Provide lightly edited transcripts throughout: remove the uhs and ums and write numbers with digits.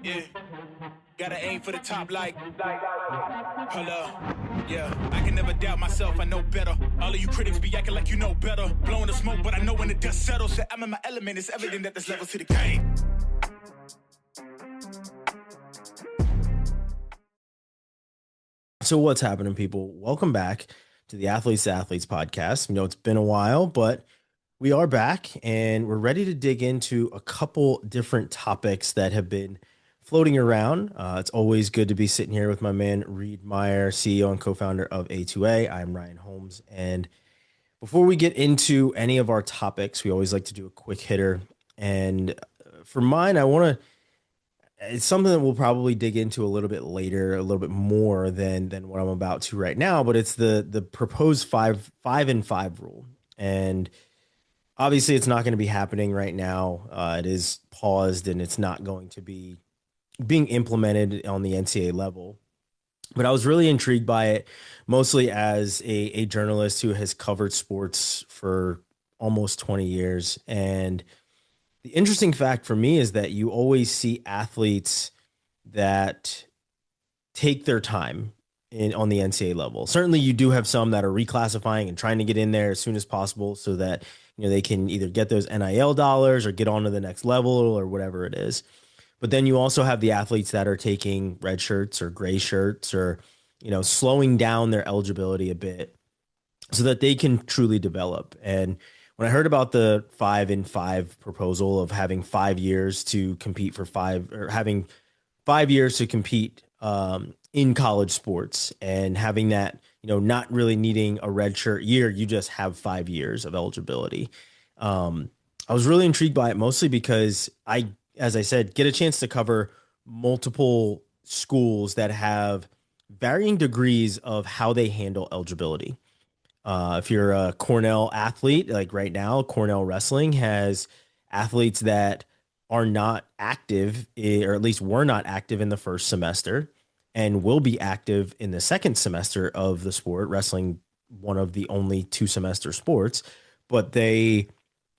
Yeah, gotta aim for the top like, hold up. Yeah, I can never doubt myself, I know better. All of you critics be acting like you know better. Blowing the smoke, but I know when the dust settles that I'm in my element. It's evident that there's levels to the game. So what's happening, people? Welcome back to the Athletes to Athletes podcast. It's been a while, but we are back and we're ready to dig into a couple different topics that have been floating around. It's always good to be sitting here with my man, Reid Meyer, CEO and co-founder of A2A. I'm Ryan Holmes. And before we get into any of our topics, we always like to do a quick hitter. And for mine, it's something that we'll probably dig into a little bit later, a little bit more than what I'm about to right now. But it's the proposed five and five rule, and obviously it's not going to be happening right now. It is paused, and it's not going to be being implemented on the NCAA level. But I was really intrigued by it, mostly as a journalist who has covered sports for almost 20 years, and the interesting fact for me is that you always see athletes that take their time on the NCAA level. Certainly, you do have some that are reclassifying and trying to get in there as soon as possible so that they can either get those NIL dollars or get on to the next level or whatever it is. But then you also have the athletes that are taking red shirts or gray shirts or slowing down their eligibility a bit so that they can truly develop. And when I heard about the 5 and 5 proposal of having 5 years to compete for five, or having 5 years to compete in college sports, and having that, not really needing a redshirt year, you just have 5 years of eligibility. I was really intrigued by it, mostly because as I said, get a chance to cover multiple schools that have varying degrees of how they handle eligibility. If you're a Cornell athlete, like right now, Cornell Wrestling has athletes that are not active, or at least were not active in the first semester, and will be active in the second semester of the sport, wrestling one of the only 2 semester sports, but they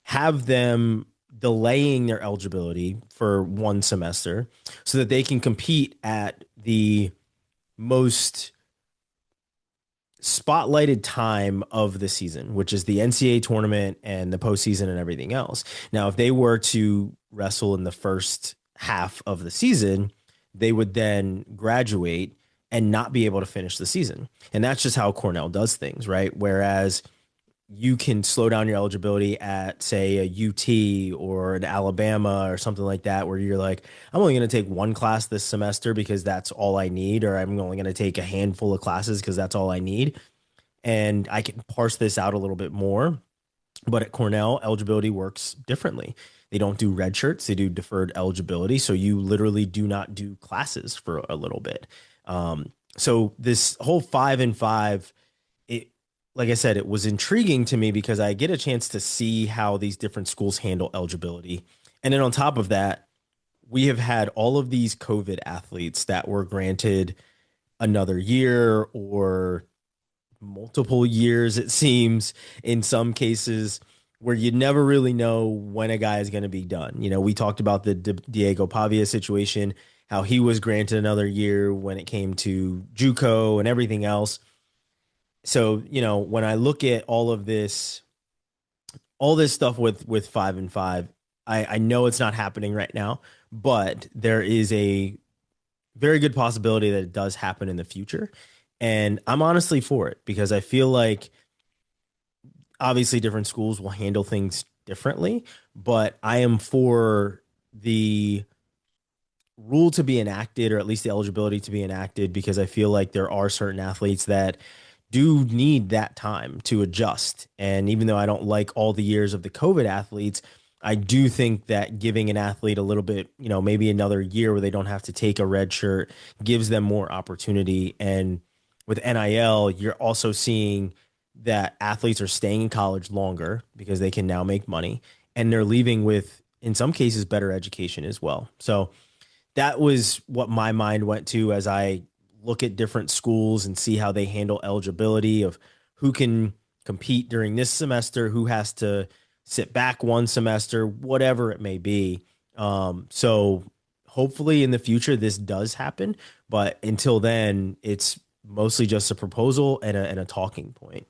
have them delaying their eligibility for 1 semester so that they can compete at the most spotlighted time of the season, which is the NCAA tournament and the postseason and everything else. Now, if they were to wrestle in the first half of the season, they would then graduate and not be able to finish the season. And that's just how Cornell does things, right? Whereas you can slow down your eligibility at, say, a UT or an Alabama or something like that, where you're like, I'm only going to take 1 class this semester because that's all I need, or I'm only going to take a handful of classes because that's all I need. And I can parse this out a little bit more. But at Cornell, eligibility works differently. They don't do red shirts, they do deferred eligibility. So you literally do not do classes for a little bit. So this whole 5 and 5, like I said, it was intriguing to me because I get a chance to see how these different schools handle eligibility. And then on top of that, we have had all of these COVID athletes that were granted another year or multiple years, it seems, in some cases, where you never really know when a guy is going to be done. We talked about the Diego Pavia situation, how he was granted another year when it came to JUCO and everything else. So, when I look at all this stuff with 5 and 5, I know it's not happening right now, but there is a very good possibility that it does happen in the future. And I'm honestly for it because I feel like obviously different schools will handle things differently, but I am for the rule to be enacted, or at least the eligibility to be enacted, because I feel like there are certain athletes that do need that time to adjust. And even though I don't like all the years of the COVID athletes, I do think that giving an athlete a little bit, maybe another year where they don't have to take a red shirt, gives them more opportunity. And with NIL, you're also seeing that athletes are staying in college longer because they can now make money, and they're leaving with, in some cases, better education as well. So that was what my mind went to as I look at different schools and see how they handle eligibility of who can compete during this semester, who has to sit back 1 semester, whatever it may be. So hopefully in the future this does happen, but until then, it's mostly just a proposal and a talking point.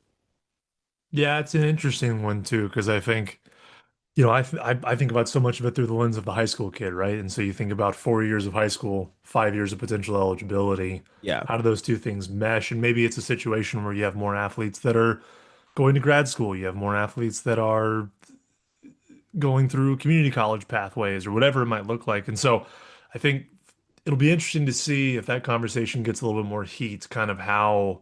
Yeah, it's an interesting one too, because I think, I think about so much of it through the lens of the high school kid, right? And so you think about 4 years of high school, 5 years of potential eligibility. Yeah. How do those two things mesh? And maybe it's a situation where you have more athletes that are going to grad school, you have more athletes that are going through community college pathways or whatever it might look like. And so I think it'll be interesting to see if that conversation gets a little bit more heat, kind of how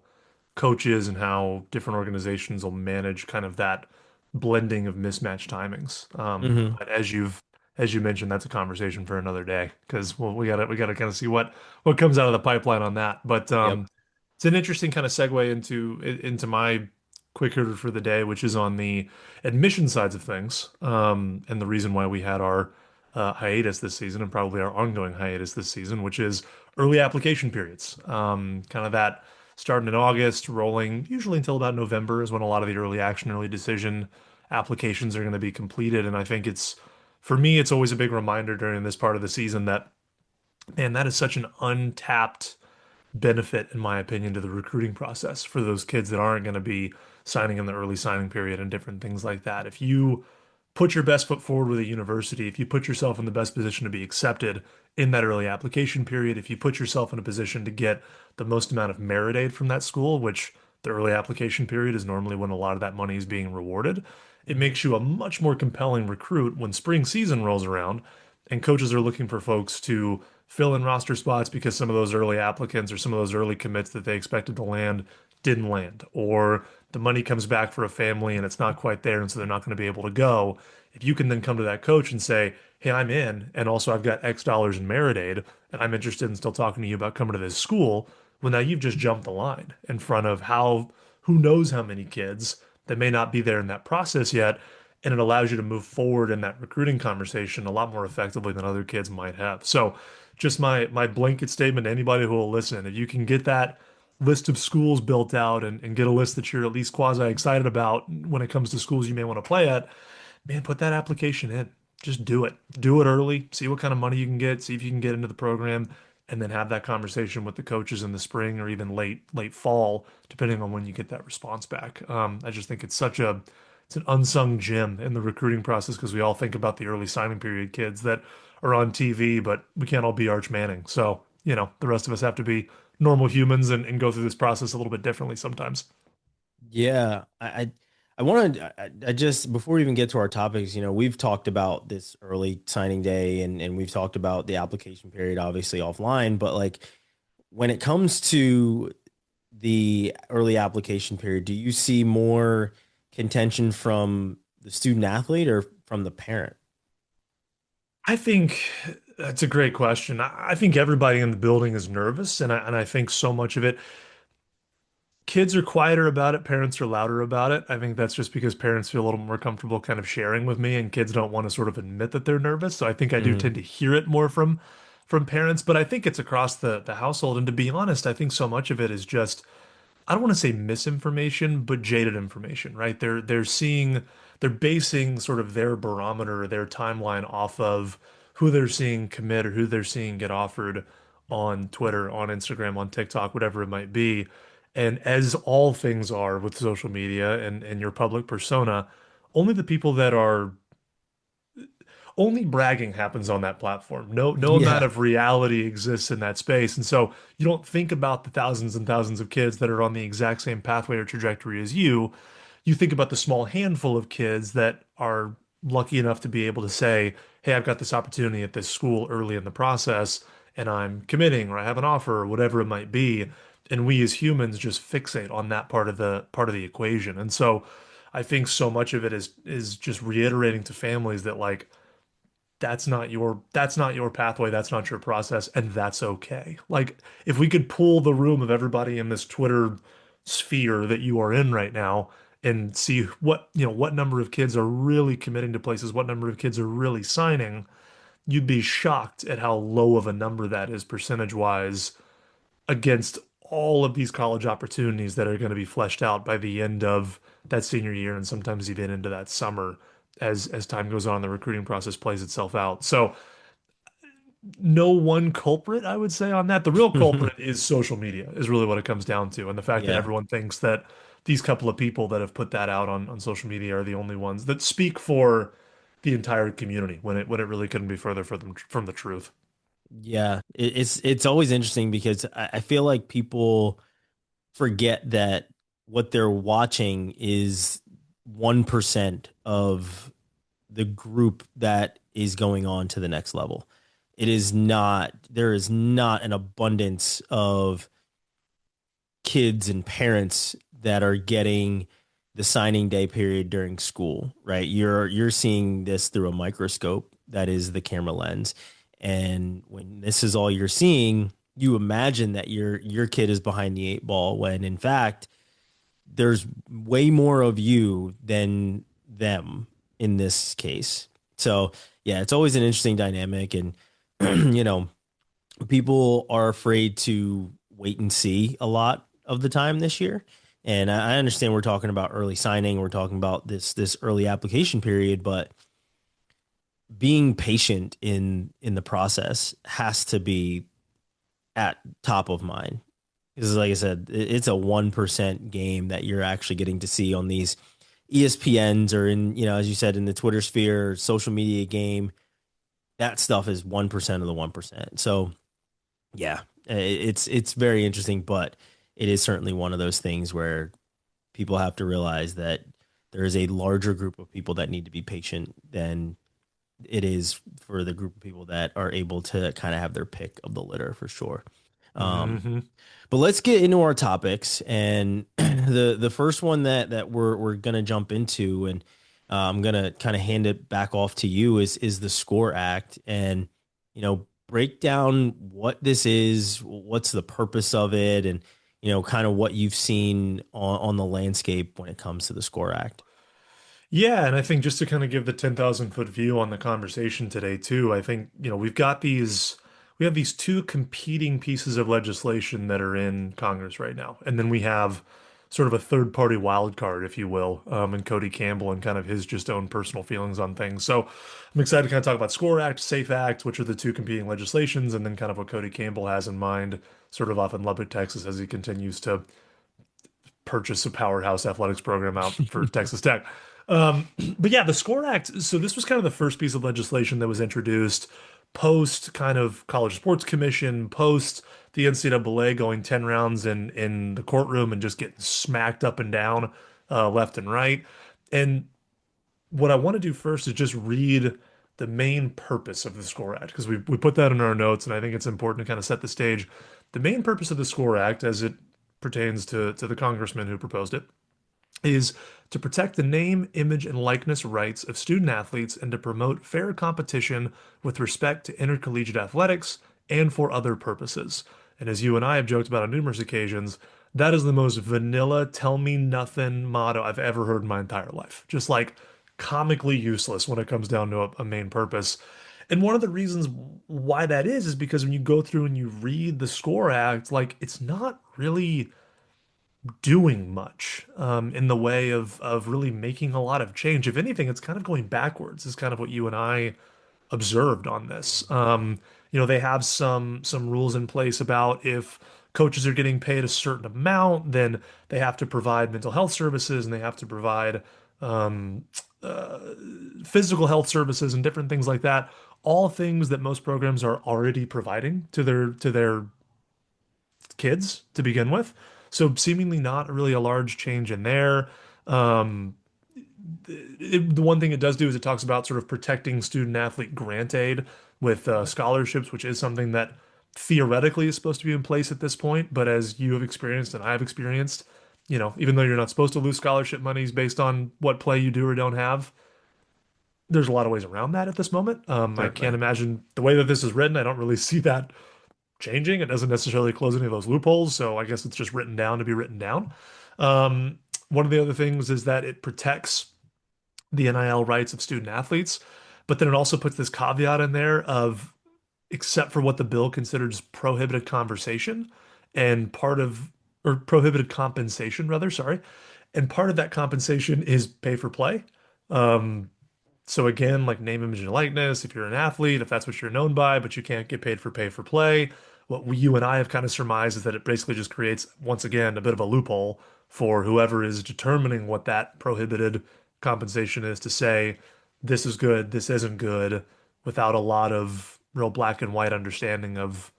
coaches and how different organizations will manage kind of that blending of mismatched timings. Hmm. But as you mentioned, that's a conversation for another day because well, we gotta kind of see what comes out of the pipeline on that. But Yep. it's an interesting kind of segue into my quick hitter for the day, which is on the admission sides of things, and the reason why we had our hiatus this season and probably our ongoing hiatus this season, which is early application periods. Kind of that starting in August, rolling usually until about November is when a lot of the early action, early decision applications are going to be completed. And I think for me, it's always a big reminder during this part of the season that, man, that is such an untapped benefit, in my opinion, to the recruiting process for those kids that aren't going to be signing in the early signing period and different things like that. If you put your best foot forward with a university, if you put yourself in the best position to be accepted in that early application period, if you put yourself in a position to get the most amount of merit aid from that school, which the early application period is normally when a lot of that money is being rewarded, it makes you a much more compelling recruit when spring season rolls around and coaches are looking for folks to fill in roster spots because some of those early applicants or some of those early commits that they expected to land didn't land, or the money comes back for a family and it's not quite there, and so they're not going to be able to go. If you can then come to that coach and say, "Hey, I'm in, and also I've got X dollars in merit aid, and I'm interested in still talking to you about coming to this school," well, now you've just jumped the line in front of who knows how many kids that may not be there in that process yet, and it allows you to move forward in that recruiting conversation a lot more effectively than other kids might have. So, just my blanket statement to anybody who will listen, if you can get that list of schools built out and get a list that you're at least quasi excited about when it comes to schools you may want to play at, man, put that application in. Just do it. Do it early. See what kind of money you can get. See if you can get into the program, and then have that conversation with the coaches in the spring or even late fall, depending on when you get that response back. I just think it's an unsung gem in the recruiting process because we all think about the early signing period kids that are on TV, but we can't all be Arch Manning. So, the rest of us have to be normal humans and go through this process a little bit differently sometimes. Yeah, I want to. I just before we even get to our topics, we've talked about this early signing day, and we've talked about the application period, obviously offline. But like when it comes to the early application period, do you see more contention from the student athlete or from the parent? I think that's a great question. I think everybody in the building is nervous, and I think so much of it, kids are quieter about it, parents are louder about it. I think that's just because parents feel a little more comfortable kind of sharing with me, and kids don't want to sort of admit that they're nervous. So I think I do Hmm. tend to hear it more from parents, but I think it's across the household. And to be honest, I think so much of it is just I don't want to say misinformation, but jaded information, right? They're basing sort of their barometer, their timeline off of who they're seeing commit or who they're seeing get offered on Twitter, on Instagram, on TikTok, whatever it might be. And as all things are with social media and your public persona, only the people that are only bragging happens on that platform. No amount Yeah. of reality exists in that space. And so you don't think about the thousands and thousands of kids that are on the exact same pathway or trajectory as you. You think about the small handful of kids that are lucky enough to be able to say, "Hey, I've got this opportunity at this school early in the process, and I'm committing or I have an offer or whatever it might be." And we as humans just fixate on that part of the equation. And so I think so much of it is just reiterating to families that like that's not your pathway, that's not your process, and that's okay. Like if we could pull the room of everybody in this Twitter sphere that you are in right now and see what number of kids are really committing to places, what number of kids are really signing, you'd be shocked at how low of a number that is percentage wise against all of these college opportunities that are going to be fleshed out by the end of that senior year and sometimes even into that summer as time goes on, the recruiting process plays itself out. So no one culprit, I would say, on that. The real culprit is social media, is really what it comes down to. And the fact that Yeah. everyone thinks that these couple of people that have put that out on social media are the only ones that speak for the entire community when it really couldn't be further from the truth. Yeah. It's always interesting because I feel like people forget that what they're watching is 1% of the group that is going on to the next level. It is not, there is not an abundance of kids and parents that are getting the signing day period during school, right? You're seeing this through a microscope that is the camera lens. And when this is all you're seeing, you imagine that your kid is behind the eight ball when in fact there's way more of you than them in this case. So yeah, it's always an interesting dynamic, and you know, people are afraid to wait and see a lot of the time this year. And I understand we're talking about early signing, we're talking about this early application period, but being patient in the process has to be at top of mind. Because like I said, it's a 1% game that you're actually getting to see on these ESPNs or in, as you said, in the Twitter sphere, social media game. That stuff is 1% of the 1%. So yeah, it's very interesting, but it is certainly one of those things where people have to realize that there is a larger group of people that need to be patient than it is for the group of people that are able to kind of have their pick of the litter for sure. Um, Hmm. but let's get into our topics, and the first one that we're gonna jump into, and I'm gonna kind of hand it back off to you is the Score Act, and break down what this is, what's the purpose of it, and kind of what you've seen on the landscape when it comes to the Score Act. Yeah, and I think just to kind of give the 10,000-foot view on the conversation today too, I think, we have these two competing pieces of legislation that are in Congress right now. And then we have sort of a third party wild card, if you will, and Cody Campbell and kind of his just own personal feelings on things. So I'm excited to kind of talk about SCORE Act, SAFE Act, which are the two competing legislations, and then kind of what Cody Campbell has in mind, sort of off in Lubbock, Texas, as he continues to purchase a powerhouse athletics program out for Texas Tech. But yeah, the SCORE Act. So this was kind of the first piece of legislation that was introduced post kind of College Sports Commission, post the NCAA going 10 rounds in the courtroom and just getting smacked up and down, left and right. And what I want to do first is just read the main purpose of the SCORE Act because we put that in our notes, and I think it's important to kind of set the stage. The main purpose of the SCORE Act, as it pertains to the congressman who proposed it, is to protect the name, image, and likeness rights of student athletes and to promote fair competition with respect to intercollegiate athletics and for other purposes. And as you and I have joked about on numerous occasions, that is the most vanilla, tell me nothing motto I've ever heard in my entire life. Just like comically useless when it comes down to a main purpose. And one of the reasons why that is because when you go through and you read the SCORE Act, like it's not really doing much in the way of really making a lot of change. If anything, it's kind of going backwards, is kind of what you and I observed on this. They have some rules in place about if coaches are getting paid a certain amount, then they have to provide mental health services and they have to provide um, uh, physical health services and different things like that. All things that most programs are already providing to their kids to begin with. So seemingly not really a large change in there. Um, the one thing it does do is it talks about sort of protecting student athlete grant aid with scholarships, which is something that theoretically is supposed to be in place at this point. But as you have experienced and I've experienced, even though you're not supposed to lose scholarship monies based on what play you do or don't have, there's a lot of ways around that at this moment. I can't Certainly. imagine the way that this is written. I don't really see that changing. It doesn't necessarily close any of those loopholes. So I guess it's just written down to be written down. One of the other things is that it protects the NIL rights of student athletes, but then it also puts this caveat in there of except for what the bill considers prohibited conversation and part of or prohibited compensation rather, sorry. And part of that compensation is pay for play. Um, So again, like name, image, and likeness, if you're an athlete, if that's what you're known by, but you can't get paid for pay for play, you and I have kind of surmised is that it basically just creates, once again, a bit of a loophole for whoever is determining what that prohibited compensation is to say, this is good, this isn't good, without a lot of real black and white understanding of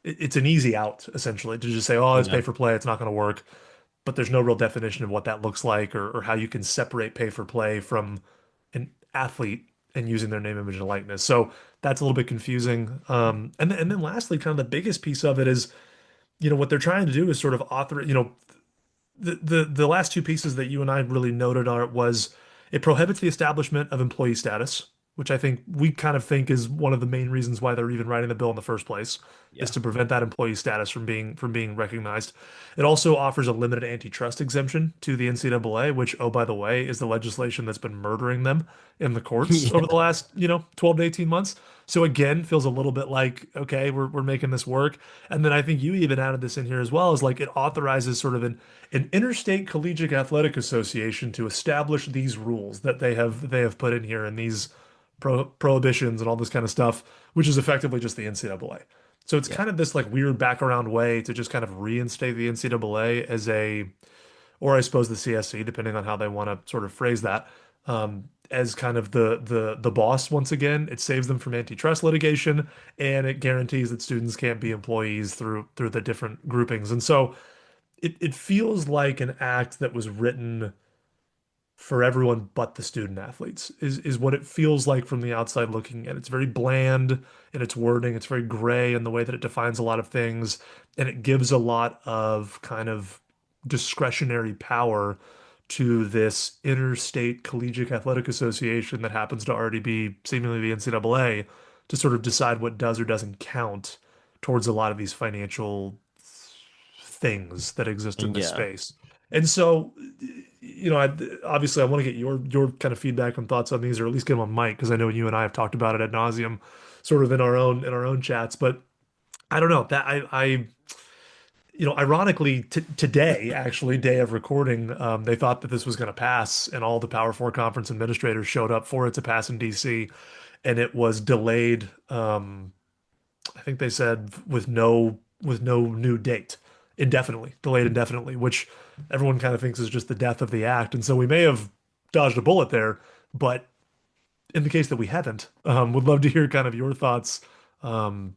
it's an easy out, essentially, to just say, oh, it's Yeah. pay for play, it's not going to work. But there's no real definition of what that looks like or how you can separate pay for play from an athlete and using their name, image, and likeness. So that's a little bit confusing. And then lastly, kind of the biggest piece of it is, what they're trying to do is sort of author, the last two pieces that you and I really noted are was it prohibits the establishment of employee status, which I think we kind of think is one of the main reasons why they're even writing the bill in the first place, is Yeah. to prevent that employee status from being recognized. It also offers a limited antitrust exemption to the NCAA, which, oh, by the way, is the legislation that's been murdering them in the courts over Yeah. the last, 12 to 18 months. So again, feels a little bit like, okay, we're making this work. And then I think you even added this in here as well, is like it authorizes sort of an interstate collegiate athletic association to establish these rules that they have put in here and these prohibitions and all this kind of stuff, which is effectively just the NCAA. So it's Yeah. kind of this like weird background way to just kind of reinstate the NCAA as or I suppose the CSC, depending on how they want to sort of phrase that, as kind of the boss once again. It saves them from antitrust litigation, and it guarantees that students can't be employees through the different groupings. And so it feels like an act that was written for everyone but the student athletes is what it feels like from the outside looking in. It's very bland in its wording. It's very gray in the way that it defines a lot of things, and it gives a lot of kind of discretionary power to this interstate collegiate athletic association that happens to already be seemingly the NCAA to sort of decide what does or doesn't count towards a lot of these financial things that exist in this Yeah. space. And so, obviously, I want to get your kind of feedback and thoughts on these, or at least get them on mic, because I know you and I have talked about it ad nauseum, sort of in our own chats. But I don't know that ironically, today, actually, day of recording, they thought that this was going to pass, and all the Power Four conference administrators showed up for it to pass in DC, and it was delayed. I think they said with no new date, indefinitely, delayed indefinitely, which everyone kind of thinks is just the death of the act. And so we may have dodged a bullet there, but in the case that we haven't, would love to hear kind of your thoughts um,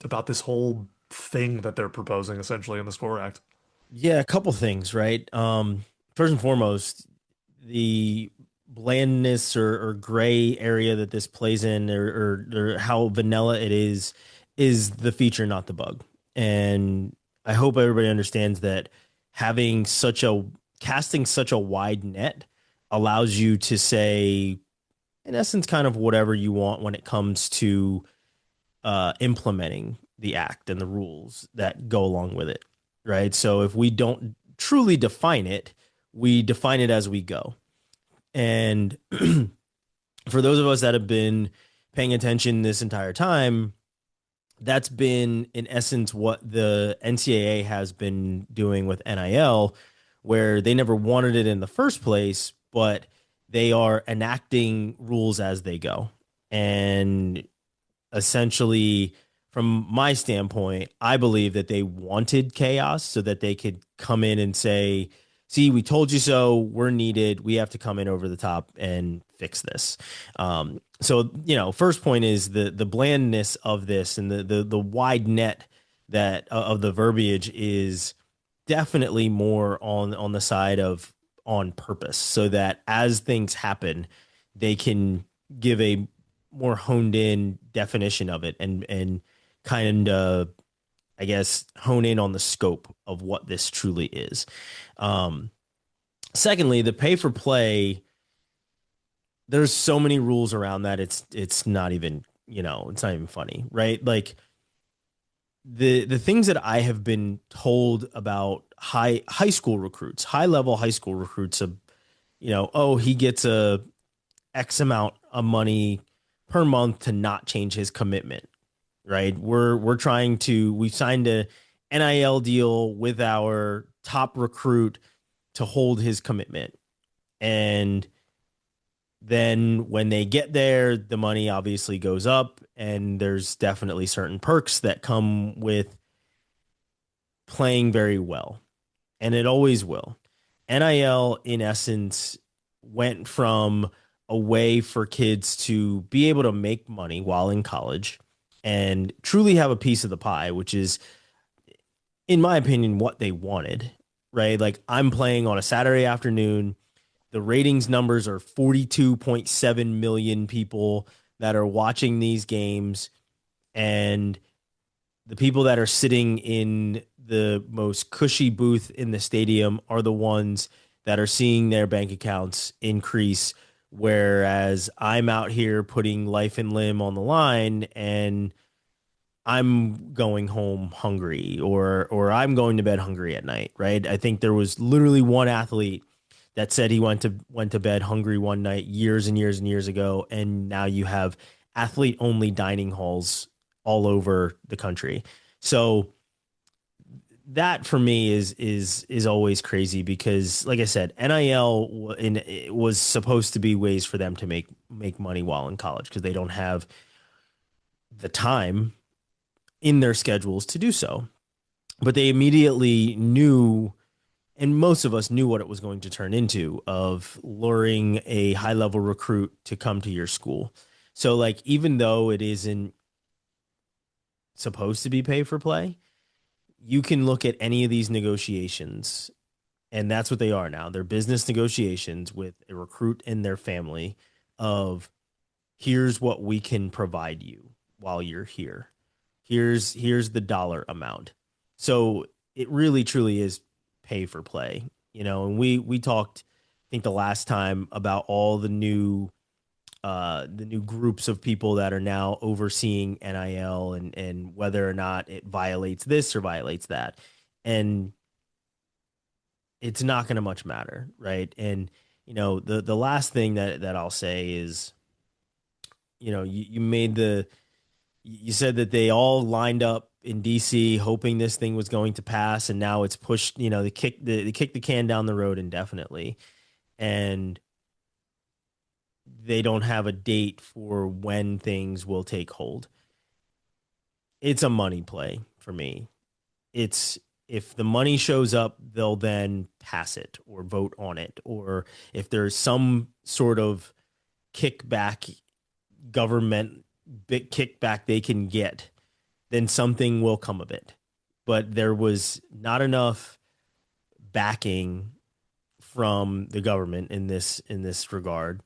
about this whole thing that they're proposing essentially in the SCORE Act. Yeah, a couple things, right? First and foremost, the blandness or gray area that this plays in, or how vanilla it is the feature, not the bug. And I hope everybody understands that having such a casting such a wide net allows you to say, in essence, kind of whatever you want when it comes to implementing the act and the rules that go along with it, right? So if we don't truly define it, we define it as we go. And for those of us that have been paying attention this entire time, that's been in essence what the NCAA has been doing with NIL, where they never wanted it in the first place, but they are enacting rules as they go. And essentially, from my standpoint, I believe that they wanted chaos so that they could come in and say, see, we told you so. We're needed. We have to come in over the top and fix this. So, first point is the blandness of this and the wide net that of the verbiage is definitely more on the side of on purpose so that as things happen, they can give a more honed in definition of it and kind of I guess hone in on the scope of what this truly is. Um, Secondly, the pay for play, there's so many rules around that it's not even, it's not even funny, right? Like the things that I have been told about high school recruits, high level high school recruits of, oh, he gets a X amount of money per month to not change his commitment, right? We signed a NIL deal with our top recruit to hold his commitment. And Then when they get there, the money obviously goes up, and there's definitely certain perks that come with playing very well, and it always will. NIL, in essence, went from a way for kids to be able to make money while in college and truly have a piece of the pie, which is, in my opinion, what they wanted, right? Like, I'm playing on a Saturday afternoon. The ratings numbers are 42.7 million people that are watching these games. And the people that are sitting in the most cushy booth in the stadium are the ones that are seeing their bank accounts increase. Whereas I'm out here putting life and limb on the line, and I'm going home hungry, or I'm going to bed hungry at night, right? I think there was literally one athlete that said he went to bed hungry one night years and years and years ago, and now you have athlete only dining halls all over the country. So that for me is always crazy because, like I said, it was supposed to be ways for them to make money while in college because they don't have the time in their schedules to do so. But they immediately knew, and most of us knew what it was going to turn into, of luring a high level recruit to come to your school. So, like, even though it isn't supposed to be pay for play, you can look at any of these negotiations, and that's what they are now. They're business negotiations with a recruit and their family of, here's what we can provide you while you're here. Here's the dollar amount. So it really truly is pay for play, and we talked, I think, the last time about all the new groups of people that are now overseeing NIL, and whether or not it violates this or violates that. And it's not going to much matter, right? And the last thing that I'll say is, you said that they all lined up in DC hoping this thing was going to pass, and now it's pushed, they kick the can down the road indefinitely. And they don't have a date for when things will take hold. It's a money play for me. It's, if the money shows up, they'll then pass it or vote on it. Or if there's some sort of kickback, government big kickback they can get, then something will come of it. But there was not enough backing from the government in this regard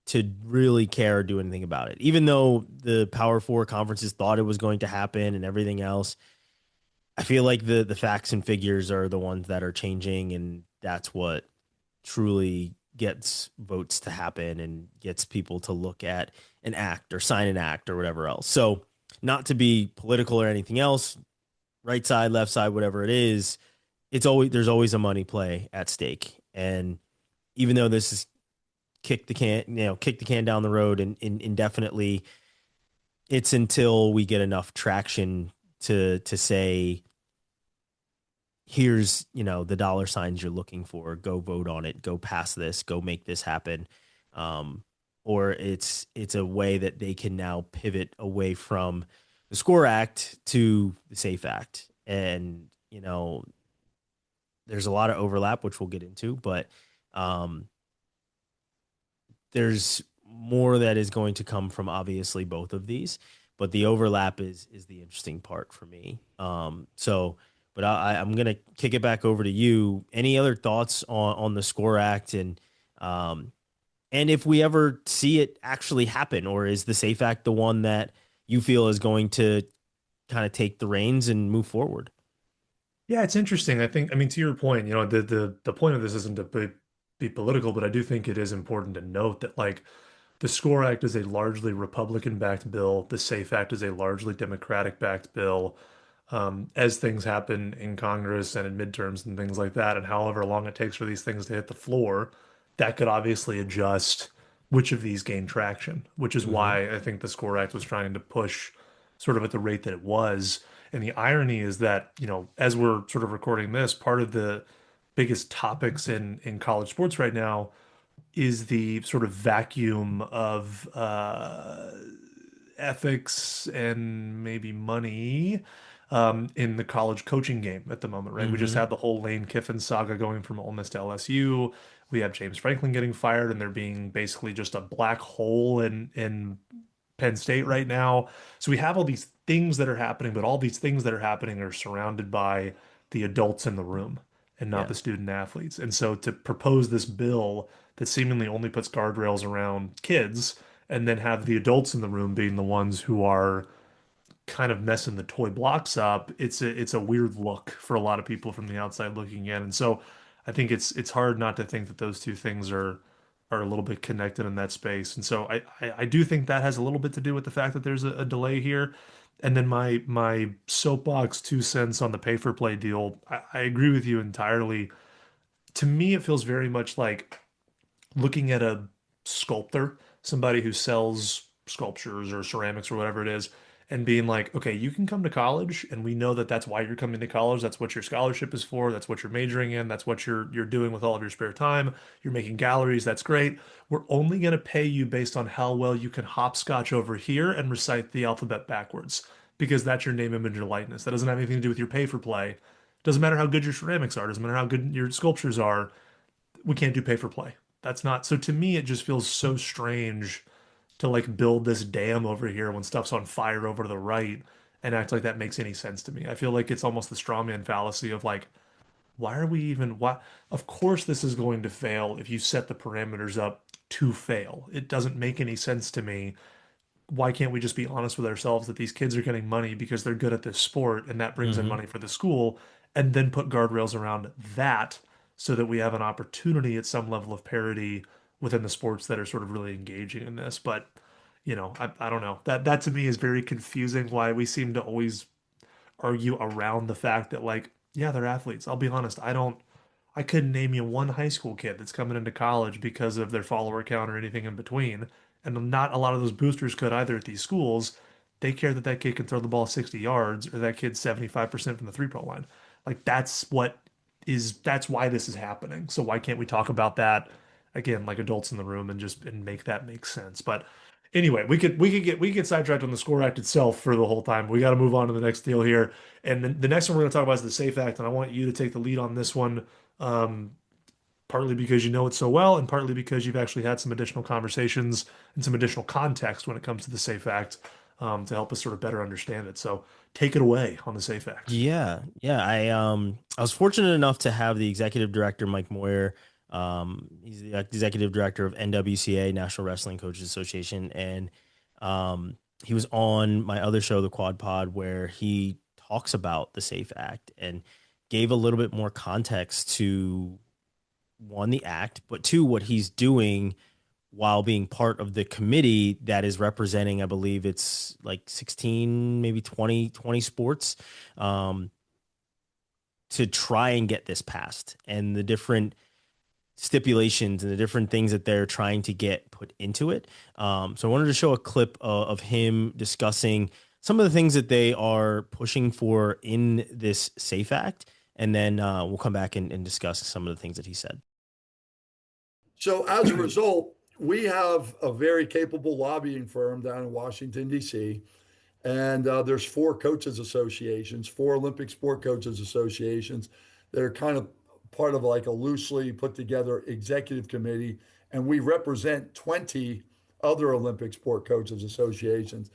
to really care or do anything about it. Even though the Power Four conferences thought it was going to happen and everything else, I feel like the facts and figures are the ones that are changing, and that's what truly gets votes to happen and gets people to look at an act or sign an act or whatever else. So, not to be political or anything else, right side, left side, whatever it is, there's always a money play at stake. And even though this is kick the can down the road and indefinitely, it's until we get enough traction to say, here's, the dollar signs you're looking for, go vote on it, go pass this, go make this happen. Or it's a way that they can now pivot away from the SCORE Act to the SAFE Act. And, there's a lot of overlap, which we'll get into, but there's more that is going to come from obviously both of these, but the overlap is the interesting part for me. But I'm gonna kick it back over to you. Any other thoughts on the SCORE Act, and if we ever see it actually happen, or is the SAFE Act the one that you feel is going to kind of take the reins and move forward? Yeah, it's interesting. I mean, to your point, the point of this isn't to be political, but I do think it is important to note that, like, the SCORE Act is a largely Republican-backed bill. The SAFE Act is a largely Democratic-backed bill. As things happen in Congress and in midterms and things like that, and however long it takes for these things to hit the floor, that could obviously adjust which of these gain traction, which is Mm-hmm. why I think the SCORE Act was trying to push sort of at the rate that it was. And the irony is that, as we're sort of recording this, part of the biggest topics in college sports right now is the sort of vacuum of ethics and maybe money in the college coaching game at the moment, right? We just Hmm. had the whole Lane Kiffin saga going from Ole Miss to LSU. We have James Franklin getting fired, and there being basically just a black hole in Penn State right now. So we have all these things that are happening, but all these things that are happening are surrounded by the adults in the room and not Yeah. the student athletes. And so to propose this bill that seemingly only puts guardrails around kids and then have the adults in the room being the ones who are kind of messing the toy blocks up, it's a weird look for a lot of people from the outside looking in. And so I think it's hard not to think that those two things are a little bit connected in that space. And so I do think that has a little bit to do with the fact that there's a delay here. And then my soapbox 2 cents on the pay for play deal, I agree with you entirely. To me, it feels very much like looking at a sculptor, somebody who sells sculptures or ceramics or whatever it is, and being like, okay, you can come to college, and we know that that's why you're coming to college. That's what your scholarship is for. That's what you're majoring in. That's what you're doing with all of your spare time. You're making galleries. That's great. We're only going to pay you based on how well you can hopscotch over here and recite the alphabet backwards, because that's your name, image, and likeness. That doesn't have anything to do with your pay for play. Doesn't matter how good your ceramics are. Doesn't matter how good your sculptures are. We can't do pay for play. That's not, so to me, it just feels so strange to like build this dam over here when stuff's on fire over to the right and act like that makes any sense to me. I feel like it's almost the straw man fallacy of like, why are we even, why? Of course, this is going to fail if you set the parameters up to fail. It doesn't make any sense to me. Why can't we just be honest with ourselves that these kids are getting money because they're good at this sport and that brings in Hmm. money for the school and then put guardrails around that so that we have an opportunity at some level of parity within the sports that are sort of really engaging in this. But, I don't know. That to me is very confusing why we seem to always argue around the fact that like, yeah, they're athletes. I'll be honest, I couldn't name you one high school kid that's coming into college because of their follower count or anything in between. And not a lot of those boosters could either at these schools. They care that that kid can throw the ball 60 yards or that kid's 75% from the three-point line. Like that's why this is happening. So why can't we talk about that again, like adults in the room and just and make that make sense? But anyway, we could get sidetracked on the Score Act itself for the whole time. We got to move on to the next deal here. And the next one we're going to talk about is the SAFE Act, and I want you to take the lead on this one, um, partly because you know it so well, and partly because you've actually had some additional conversations and some additional context when it comes to the SAFE Act, to help us sort of better understand it. So take it away on the SAFE Act. Yeah. I was fortunate enough to have the executive director Mike Moyer. He's the executive director of NWCA, National Wrestling Coaches Association, and he was on my other show, the Quad Pod, where he talks about the SAFE Act and gave a little bit more context to one, the act, but two, what he's doing while being part of the committee that is representing, I believe it's like 16, maybe 20 sports, um, to try and get this passed, and the different stipulations and the different things that they're trying to get put into it. So I wanted to show a clip of him discussing some of the things that they are pushing for in this SAFE Act. And then we'll come back and discuss some of the things that he said. So as a result, we have a very capable lobbying firm down in Washington, D.C. And there's four coaches associations, four Olympic sport coaches associations. They're kind of part of like a loosely put together executive committee. And we represent 20 other Olympic sport coaches associations.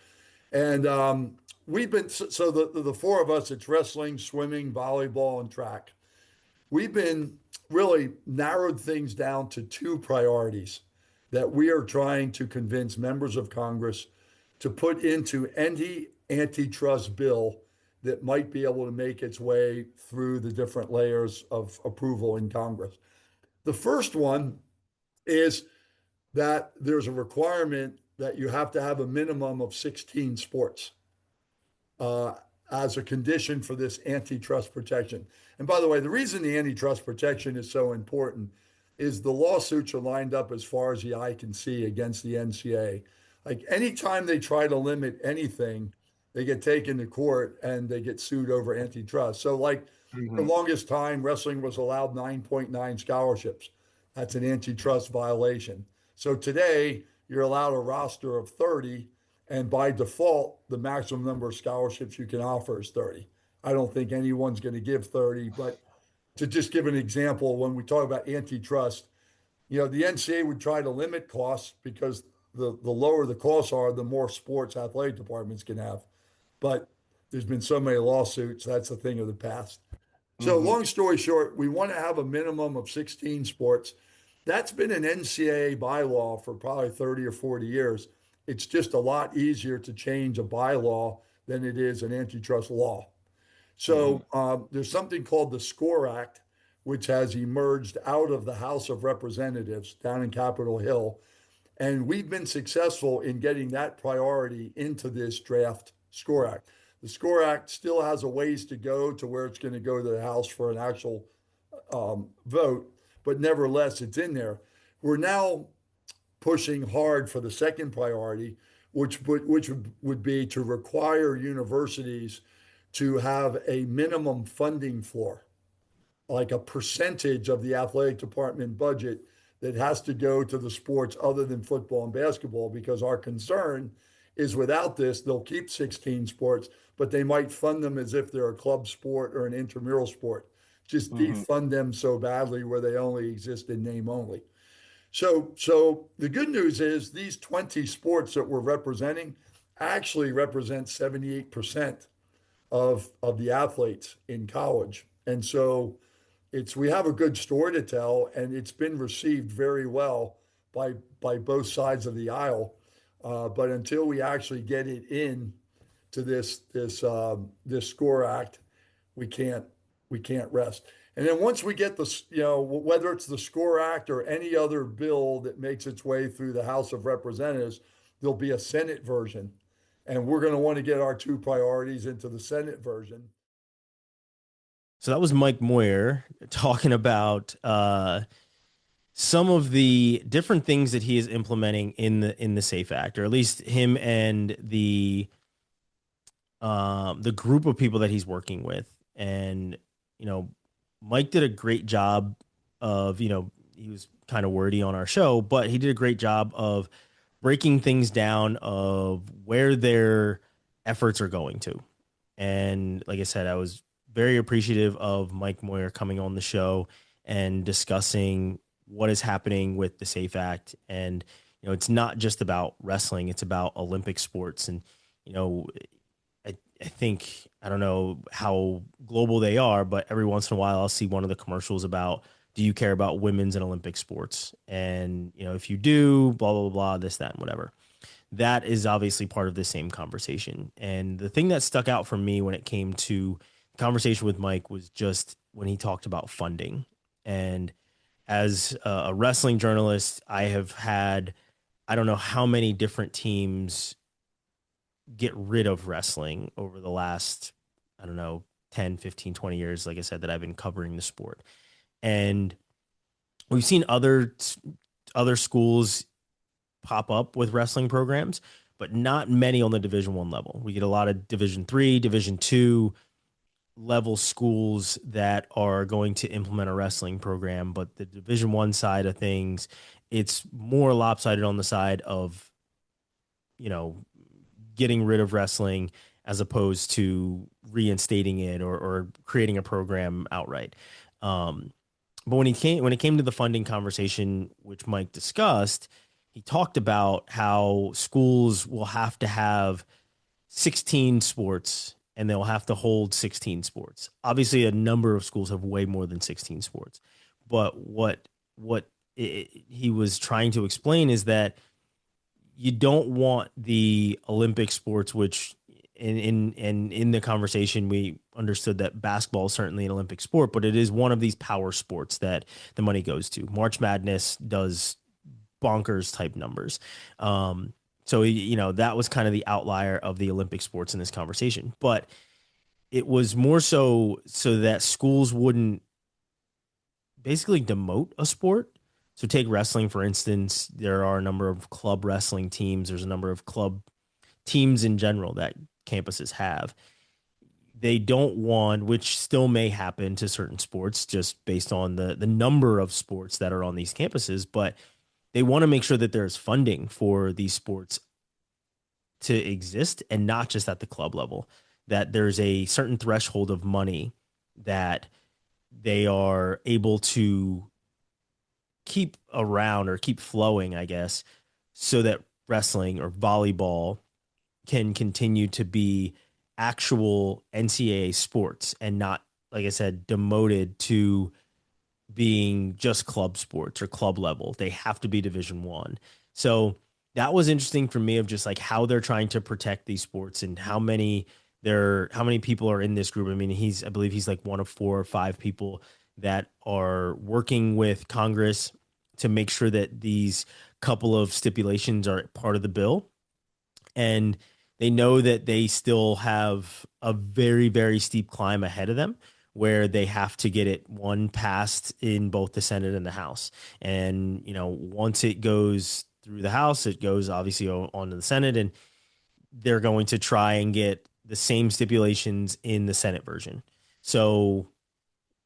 And we've been, so the four of us, it's wrestling, swimming, volleyball, and track. We've been really narrowed things down to two priorities that we are trying to convince members of Congress to put into any antitrust bill that might be able to make its way through the different layers of approval in Congress. The first one is that there's a requirement that you have to have a minimum of 16 sports uh, as a condition for this antitrust protection. And by the way, the reason the antitrust protection is so important is the lawsuits are lined up as far as the eye can see against the NCAA. Like anytime they try to limit anything, they get taken to court and they get sued over antitrust. So, like the Mhm. longest time, wrestling was allowed 9.9 scholarships. That's an antitrust violation. So today, you're allowed a roster of 30, and by default, the maximum number of scholarships you can offer is 30. I don't think anyone's going to give 30, but to just give an example, when we talk about antitrust, the NCAA would try to limit costs because the lower the costs are, the more sports athletic departments can have. But there's been so many lawsuits, that's a thing of the past. So, long story short, we want to have a minimum of 16 sports. That's been an NCAA bylaw for probably 30 or 40 years. It's just a lot easier to change a bylaw than it is an antitrust law. So there's something called the SCORE Act, which has emerged out of the House of Representatives down in Capitol Hill. And we've been successful in getting that priority into this draft SCORE Act. The SCORE Act still has a ways to go to where it's going to go to the House for an actual vote, but nevertheless, it's in there. We're now pushing hard for the second priority, which would be to require universities to have a minimum funding floor, like a percentage of the athletic department budget that has to go to the sports other than football and basketball, because our concern is without this, they'll keep 16 sports, but they might fund them as if they're a club sport or an intramural sport. Just defund them so badly where they only exist in name only. So the good news is these 20 sports that we're representing actually represent 78% of the athletes in college. And so we have a good story to tell, and it's been received very well by both sides of the aisle. But until we actually get it in to this SCORE Act, we can't rest. And then once we get this, whether it's the SCORE Act or any other bill that makes its way through the House of Representatives, there'll be a Senate version. And we're going to want to get our two priorities into the Senate version. So that was Mike Moyer talking about some of the different things that he is implementing in the SAFE Act, or at least him and the group of people that he's working with. And Mike did a great job of, he was kind of wordy on our show, but he did a great job of breaking things down of where their efforts are going to. And like I said, I was very appreciative of Mike Moyer coming on the show and discussing what is happening with the SAFE Act. And, it's not just about wrestling, it's about Olympic sports. And, I think, I don't know how global they are, but every once in a while I'll see one of the commercials about, do you care about women's and Olympic sports? And, if you do, blah, blah, blah, this, that, and whatever. That is obviously part of the same conversation. And the thing that stuck out for me when it came to the conversation with Mike was just when he talked about funding. And as a wrestling journalist, I have had, I don't know how many different teams get rid of wrestling over the last, 10, 15, 20 years, like I said, that I've been covering the sport. And we've seen other schools pop up with wrestling programs, but not many on the Division I level. We get a lot of Division III, Division II level schools that are going to implement a wrestling program, but the Division I side of things, it's more lopsided on the side of, getting rid of wrestling as opposed to reinstating it or creating a program outright. But when it came to the funding conversation, which Mike discussed, he talked about how schools will have to have 16 sports and they'll have to hold 16 sports. Obviously, a number of schools have way more than 16 sports. But what he was trying to explain is that you don't want the Olympic sports, which in the conversation, we understood that basketball is certainly an Olympic sport, but it is one of these power sports that the money goes to. March Madness does bonkers type numbers. So, that was kind of the outlier of the Olympic sports in this conversation, but it was more so that schools wouldn't basically demote a sport. So take wrestling, for instance, there are a number of club wrestling teams. There's a number of club teams in general that campuses have. they don't want, which still may happen to certain sports just based on the number of sports that are on these campuses, but they want to make sure that there's funding for these sports to exist and not just at the club level, that there's a certain threshold of money that they are able to keep around or keep flowing, I guess, so that wrestling or volleyball can continue to be actual NCAA sports and not, like I said, demoted to being just club sports or club level. They have to be Division 1. So that was interesting for me of just like how they're trying to protect these sports and how many people are in this group. I mean, I believe he's like one of 4 or 5 people that are working with Congress to make sure that these couple of stipulations are part of the bill. And they know that they still have a very, very steep climb ahead of them where they have to get it one passed in both the Senate and the House. And, once it goes through the House, it goes obviously on to the Senate, and they're going to try and get the same stipulations in the Senate version. So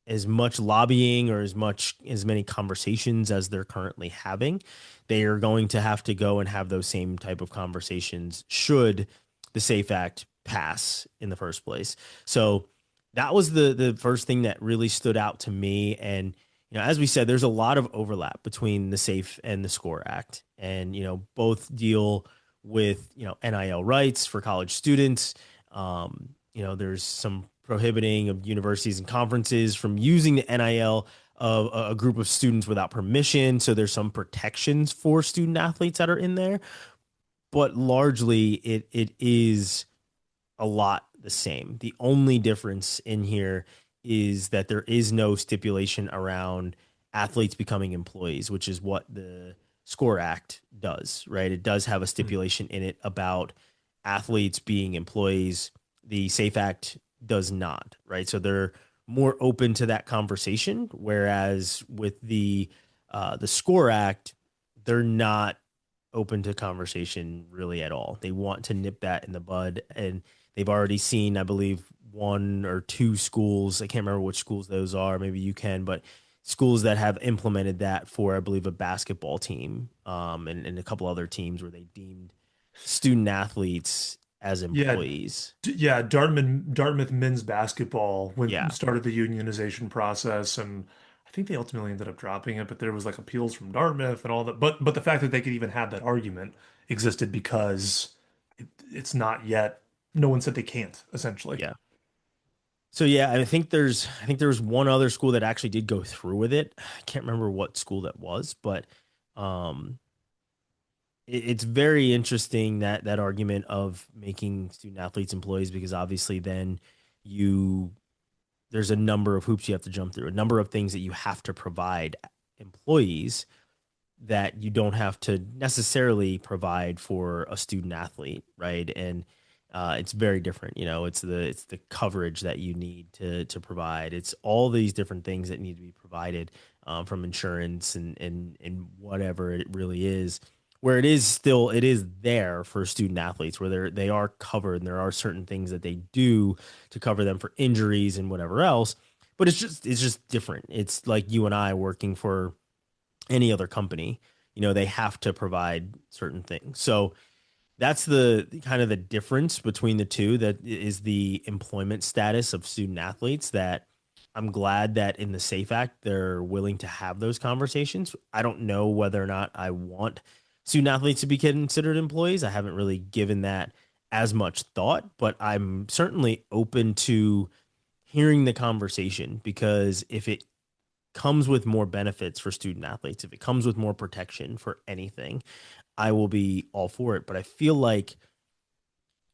as much lobbying or as many conversations as they're currently having, they are going to have to go and have those same type of conversations should the SAFE Act pass in the first place. So that was the first thing that really stood out to me. And as we said, there's a lot of overlap between the SAFE and the SCORE Act, and both deal with NIL rights for college students. There's some prohibiting of universities and conferences from using the NIL of a group of students without permission. So there's some protections for student athletes that are in there, but largely it is a lot the same. The only difference in here is that there is no stipulation around athletes becoming employees, which is what the SCORE Act does, right? It does have a stipulation in it about athletes being employees. The SAFE Act does not, right? So they're more open to that conversation, whereas with the SCORE Act, they're not open to conversation really at all. They want to nip that in the bud, and they've already seen, I believe, 1 or 2 schools. I can't remember which schools those are. Maybe you can, but schools that have implemented that for, I believe, a basketball team, and a couple other teams where they deemed student athletes as Yeah, employees. yeah. Dartmouth men's basketball Yeah. started the unionization process, and I think they ultimately ended up dropping it. But there was like appeals from Dartmouth and all that. But the fact that they could even have that argument existed because it's not yet. No one said they can't, essentially. Yeah. So yeah, I think there was one other school that actually did go through with it. I can't remember what school that was, but um it's very interesting that argument of making student athletes employees, because obviously then you there's a number of hoops you have to jump through, a number of things that you have to provide employees that you don't have to necessarily provide for a student athlete, right? And it's very different. It's the coverage that you need to provide. It's all these different things that need to be provided, from insurance and whatever it really is. Where it is there for student athletes, where they are covered, and there are certain things that they do to cover them for injuries and whatever else. But it's just different. It's like you and I working for any other company. They have to provide certain things. So that's the kind of the difference between the two. That is the employment status of student athletes, that I'm glad that in the SAFE Act they're willing to have those conversations. I don't know whether or not I want student athletes to be considered employees. I haven't really given that as much thought, but I'm certainly open to hearing the conversation, because if it comes with more benefits for student athletes, if it comes with more protection for anything, I will be all for it. But I feel like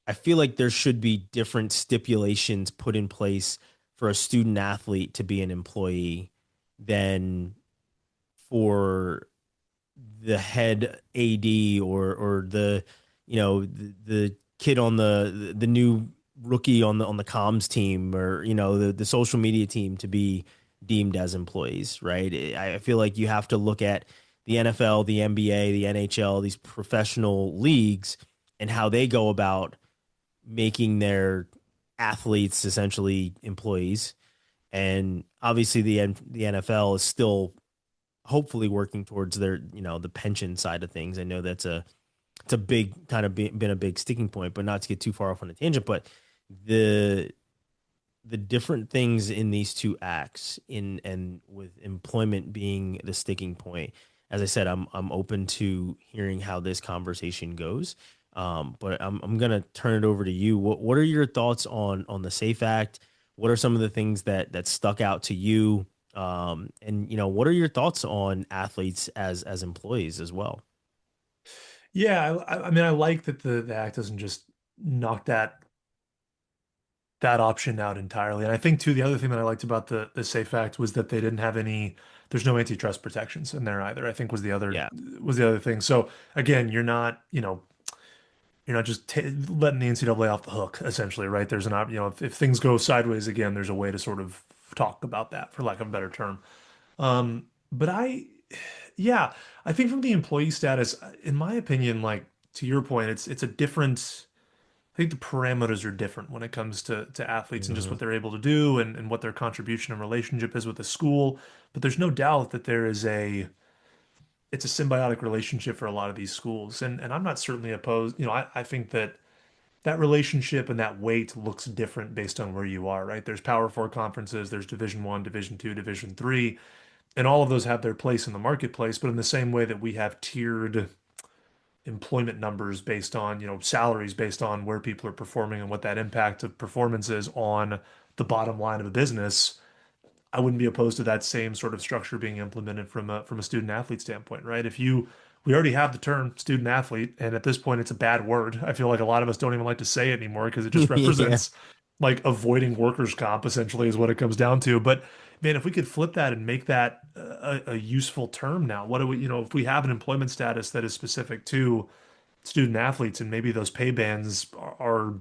there should be different stipulations put in place for a student athlete to be an employee than for the head AD, or the kid on the new rookie on the comms team, or the social media team to be deemed as employees, right? I feel like you have to look at the NFL, the NBA, the NHL, these professional leagues, and how they go about making their athletes essentially employees, and obviously the NFL is still hopefully working towards their, the pension side of things. I know it's a big kind of been a big sticking point, but not to get too far off on a tangent. But the the different things in these two acts, in and with employment being the sticking point, as I said, I'm open to hearing how this conversation goes. But I'm gonna turn it over to you. What are your thoughts on the Safe Act? What are some of the things that stuck out to you? And what are your thoughts on athletes as employees as well? Yeah, I mean, I like that the act doesn't just knock that option out entirely. And I think too, the other thing that I liked about the Safe Act was that they didn't have any, there's no antitrust protections in there either, I think Yeah. was the other thing. So again, you're not just letting the NCAA off the hook, essentially, right? There's if things go sideways again, there's a way to sort of talk about that, for lack of a better term. But yeah, I think from the employee status, in my opinion, like to your point, it's a different. I think the parameters are different when it comes to athletes and just Hmm. what they're able to do and what their contribution and relationship is with the school. But there's no doubt that it's a symbiotic relationship for a lot of these schools. And I'm not certainly opposed. I think that relationship and that weight looks different based on where you are, right? There's Power Four conferences, there's Division One, Division Two, Division Three, and all of those have their place in the marketplace. But in the same way that we have tiered employment numbers based on, salaries based on where people are performing and what that impact of performance is on the bottom line of a business, I wouldn't be opposed to that same sort of structure being implemented from a student athlete standpoint, right? We already have the term student athlete, and at this point, it's a bad word. I feel like a lot of us don't even like to say it anymore because it just Yeah. represents like avoiding workers' comp, essentially, is what it comes down to. But man, if we could flip that and make that a useful term now, what do we, if we have an employment status that is specific to student athletes and maybe those pay bands are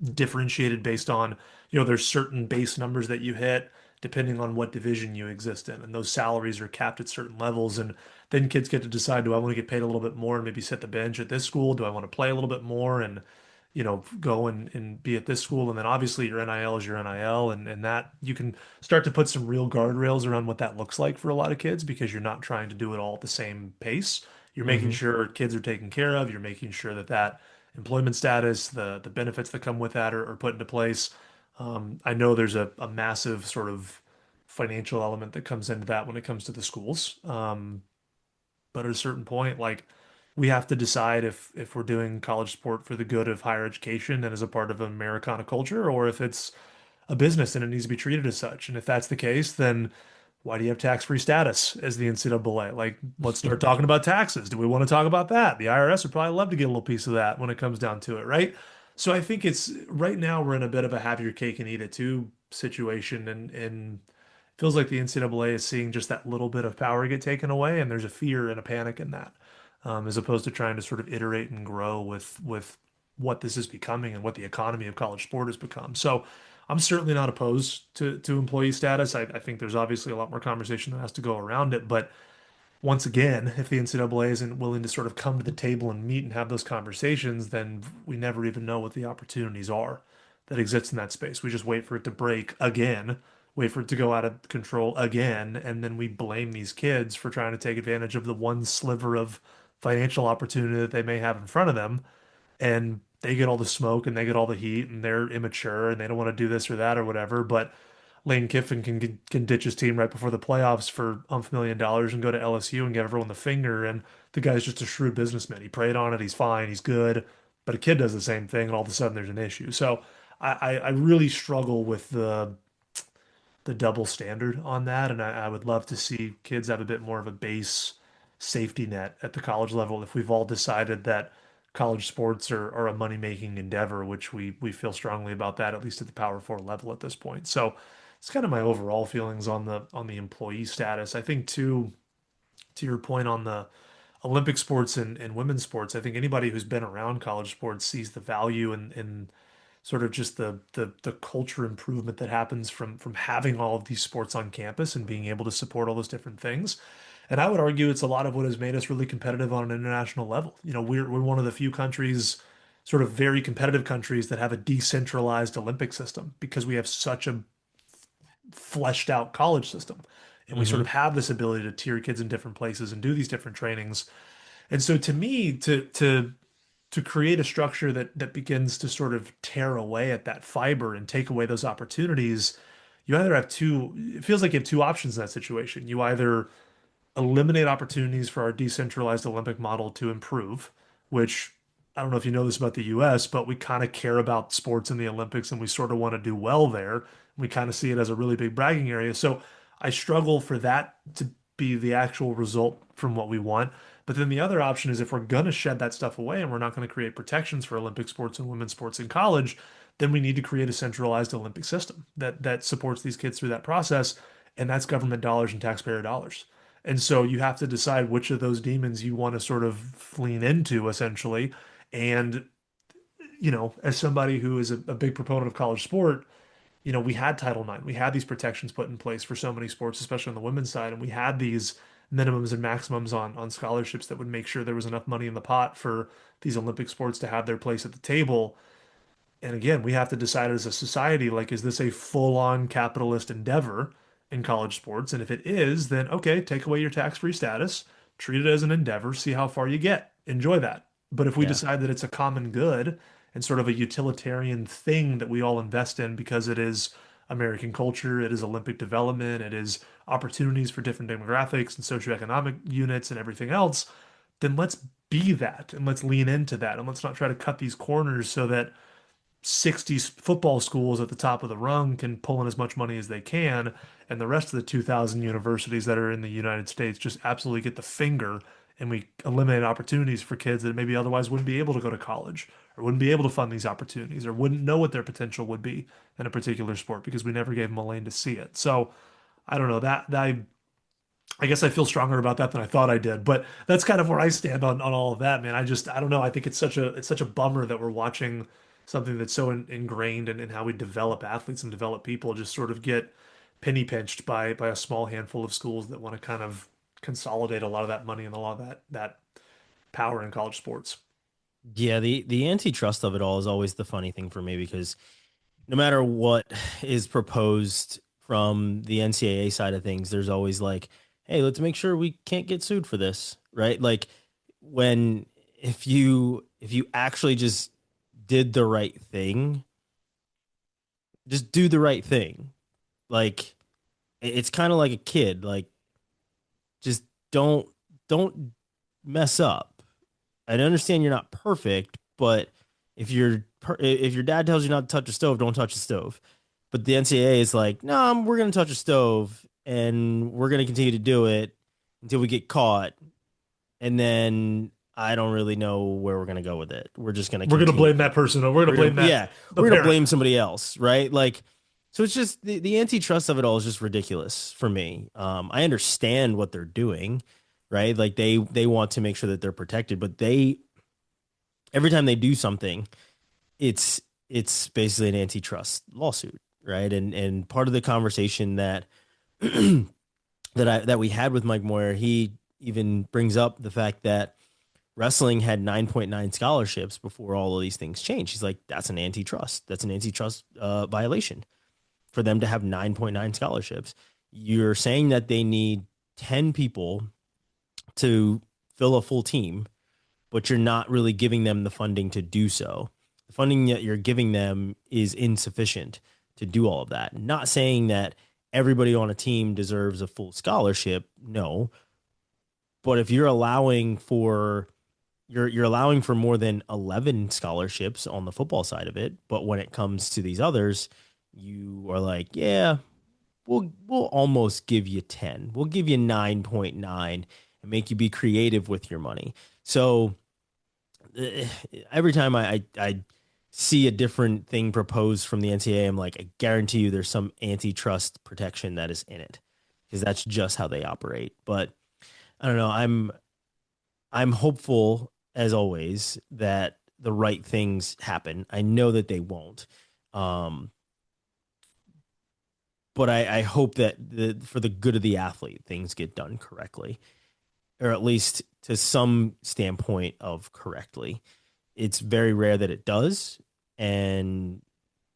differentiated based on, there's certain base numbers that you hit depending on what division you exist in. And those salaries are capped at certain levels. And then kids get to decide, do I want to get paid a little bit more and maybe sit the bench at this school? Do I want to play a little bit more and, go and be at this school? And then obviously your NIL is your NIL, and that you can start to put some real guardrails around what that looks like for a lot of kids because you're not trying to do it all at the same pace. You're making Hmm. sure kids are taken care of. You're making sure that employment status, the benefits that come with that are put into place. I know there's a massive sort of financial element that comes into that when it comes to the schools. But at a certain point, like we have to decide if we're doing college sport for the good of higher education and as a part of Americana culture, or if it's a business and it needs to be treated as such. And if that's the case, then why do you have tax-free status as the NCAA? Like, let's start talking about taxes. Do we want to talk about that? The IRS would probably love to get a little piece of that when it comes down to it, right? So I think it's right now we're in a bit of a have your cake and eat it too situation, and it feels like the NCAA is seeing just that little bit of power get taken away, and there's a fear and a panic in that, as opposed to trying to sort of iterate and grow with what this is becoming and what the economy of college sport has become. So I'm certainly not opposed to employee status. I think there's obviously a lot more conversation that has to go around it. But once again, if the NCAA isn't willing to sort of come to the table and meet and have those conversations, then we never even know what the opportunities are that exist in that space. We just wait for it to break again, wait for it to go out of control again, and then we blame these kids for trying to take advantage of the one sliver of financial opportunity that they may have in front of them, and they get all the smoke and they get all the heat and they're immature and they don't want to do this or that or whatever. But Lane Kiffin can ditch his team right before the playoffs for $1 million and go to LSU and give everyone the finger. And the guy's just a shrewd businessman. He preyed on it. He's fine. He's good. But a kid does the same thing, and all of a sudden there's an issue. So I really struggle with the double standard on that. And I would love to see kids have a bit more of a base safety net at the college level if we've all decided that college sports are a money-making endeavor, which we feel strongly about that, at least at the Power Four level at this point. So it's kind of my overall feelings on the employee status. I think too, to your point on the Olympic sports and women's sports, I think anybody who's been around college sports sees the value in sort of just the culture improvement that happens from having all of these sports on campus and being able to support all those different things. And I would argue it's a lot of what has made us really competitive on an international level. We're one of the few countries sort of very competitive countries that have a decentralized Olympic system because we have such a fleshed out college system. And we sort Hmm. of have this ability to tier kids in different places and do these different trainings. And so to me, to create a structure that begins to sort of tear away at that fiber and take away those opportunities, you either have two, it feels like you have two options in that situation. You either eliminate opportunities for our decentralized Olympic model to improve, which I don't know if you know this about the US, but we kind of care about sports in the Olympics and we sort of want to do well there. We kind of see it as a really big bragging area. So I struggle for that to be the actual result from what we want. But then the other option is if we're going to shed that stuff away and we're not going to create protections for Olympic sports and women's sports in college, then we need to create a centralized Olympic system that supports these kids through that process. And that's government dollars and taxpayer dollars. And so you have to decide which of those demons you want to sort of lean into, essentially. And, as somebody who is a big proponent of college sport, we had Title IX. We had these protections put in place for so many sports, especially on the women's side. And we had these minimums and maximums on scholarships that would make sure there was enough money in the pot for these Olympic sports to have their place at the table. And again, we have to decide as a society, like, is this a full-on capitalist endeavor in college sports? And if it is, then okay, take away your tax-free status, treat it as an endeavor, see how far you get, enjoy that. But if we Yeah. decide that it's a common good and sort of a utilitarian thing that we all invest in because it is American culture, it is Olympic development, it is opportunities for different demographics and socioeconomic units and everything else, then let's be that and let's lean into that and let's not try to cut these corners so that 60 football schools at the top of the rung can pull in as much money as they can, and the rest of the 2,000 universities that are in the United States just absolutely get the finger, and we eliminate opportunities for kids that maybe otherwise wouldn't be able to go to college or wouldn't be able to fund these opportunities or wouldn't know what their potential would be in a particular sport because we never gave them a lane to see it. So I don't know that I guess I feel stronger about that than I thought I did, but that's kind of where I stand on all of that, man. I don't know. I think it's such a bummer that we're watching something that's so ingrained in how we develop athletes and develop people just sort of get penny pinched by a small handful of schools that want to kind of consolidate a lot of that money and a lot of that power in college sports. Yeah, the antitrust of it all is always the funny thing for me because no matter what is proposed from the NCAA side of things, there's always like, hey, let's make sure we can't get sued for this, right? Like when if you actually just did the right thing, just do the right thing. Like it's kind of like a kid, like just don't don't mess up. I understand you're not perfect, but if your dad tells you not to touch a stove, don't touch a stove. But the NCAA is like, no, we're going to touch a stove and we're going to continue to do it until we get caught. And then I don't really know where we're going to go with it. We're just going to We're gonna continue. blame that person, or we're gonna blame that Yeah, the we're going to parent. blame somebody else, right? Like, so it's just the antitrust of it all is just ridiculous for me. I understand what they're doing, right? Like they want to make sure that they're protected, but every time they do something, it's basically an antitrust lawsuit, right? And part of the conversation that that we had with Mike Moyer, he even brings up the fact that wrestling had 9.9 scholarships before all of these things changed. He's like, that's an antitrust. That's an antitrust violation for them to have 9.9 scholarships. You're saying that they need 10 people to fill a full team, but you're not really giving them the funding to do so. The funding that you're giving them is insufficient to do all of that. Not saying that everybody on a team deserves a full scholarship, no. But if you're allowing for more than 11 scholarships on the football side of it, but when it comes to these others, you are like, yeah, we'll almost give you 10. We'll give you 9.9 and make you be creative with your money. So every time I see a different thing proposed from the NCAA, I'm like, I guarantee you there's some antitrust protection that is in it because that's just how they operate. But I don't know. I'm hopeful as always that the right things happen. I know that they won't. Um, but I hope that for the good of the athlete, things get done correctly, or at least to some standpoint of correctly. it's very rare that it does. And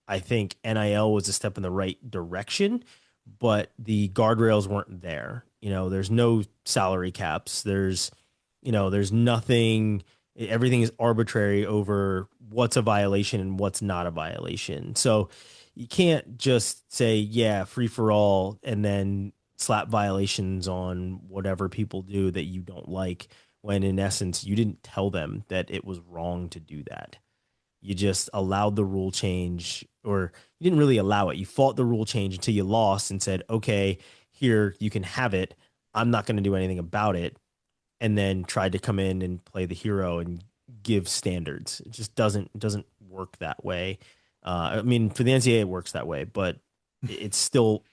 I think NIL was a step in the right direction, but the guardrails weren't there. There's no salary caps. There's nothing. Everything is arbitrary over what's a violation and what's not a violation. So you can't just say, yeah, free for all, and then slap violations on whatever people do that you don't like, when in essence, you didn't tell them that it was wrong to do that. You just allowed the rule change, or you didn't really allow it. You fought the rule change until you lost and said, okay, here, you can have it. I'm not going to do anything about it. And then tried to come in and play the hero and give standards. It just doesn't work that way. I mean, for the NCAA, it works that way, but it's still,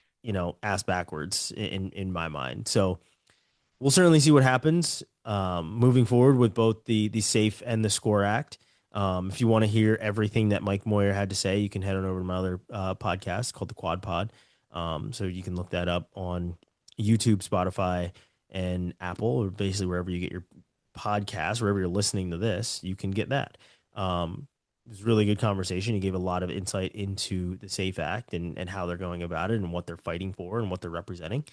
ass backwards in my mind. So we'll certainly see what happens moving forward with both the SAFE and the SCORE Act. If you want to hear everything that Mike Moyer had to say, you can head on over to my other podcast called the Quad Pod. So you can look that up on YouTube, Spotify, and Apple, or basically wherever you get your podcast, wherever you're listening to this, you can get that. It was a really good conversation. He gave a lot of insight into the SAFE Act and how they're going about it and what they're fighting for and what they're representing.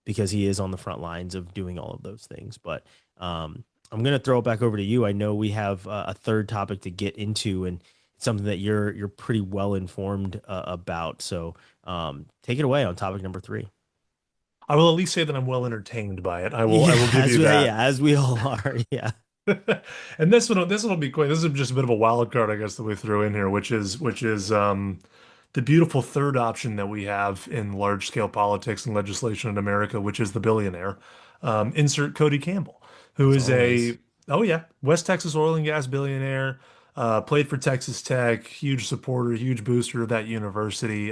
Because he is on the front lines of doing all of those things. But I'm going to throw it back over to you. I know we have a third topic to get into, and it's something that you're pretty well informed about. So take it away on topic number 3. I will at least say that I'm well entertained by it. I will give you that. Yeah, as we all are. Yeah. And this one will be quick. This is just a bit of a wild card, I guess, that we threw in here, which is the beautiful third option that we have in large scale politics and legislation in America, which is the billionaire. Insert Cody Campbell, who As is always. oh yeah, West Texas oil and gas billionaire. Played for Texas Tech, huge supporter, huge booster of that university.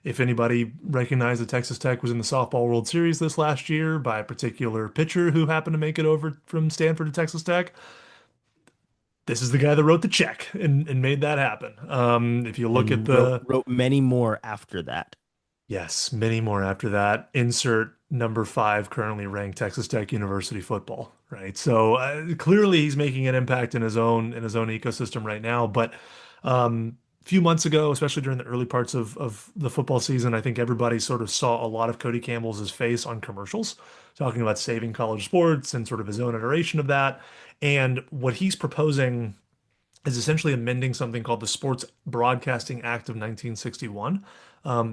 If anybody recognized that Texas Tech was in the softball World Series this last year by a particular pitcher who happened to make it over from Stanford to Texas Tech, this is the guy that wrote the check and made that happen. If you look at And wrote the wrote many more after that. Yes, many more after that. Insert number 5 currently ranked Texas Tech University football, right? So clearly he's making an impact in his own ecosystem right now. But a few months ago, especially during the early parts of the football season, I think everybody sort of saw a lot of Cody Campbell's face on commercials, talking about saving college sports and sort of his own iteration of that. And what he's proposing is essentially amending something called the Sports Broadcasting Act of 1961.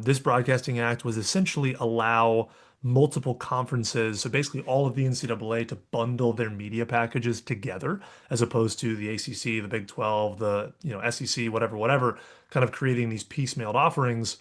This Broadcasting Act was essentially allow multiple conferences, so basically all of the NCAA, to bundle their media packages together, as opposed to the ACC, the Big 12, the SEC, whatever, kind of creating these piecemealed offerings.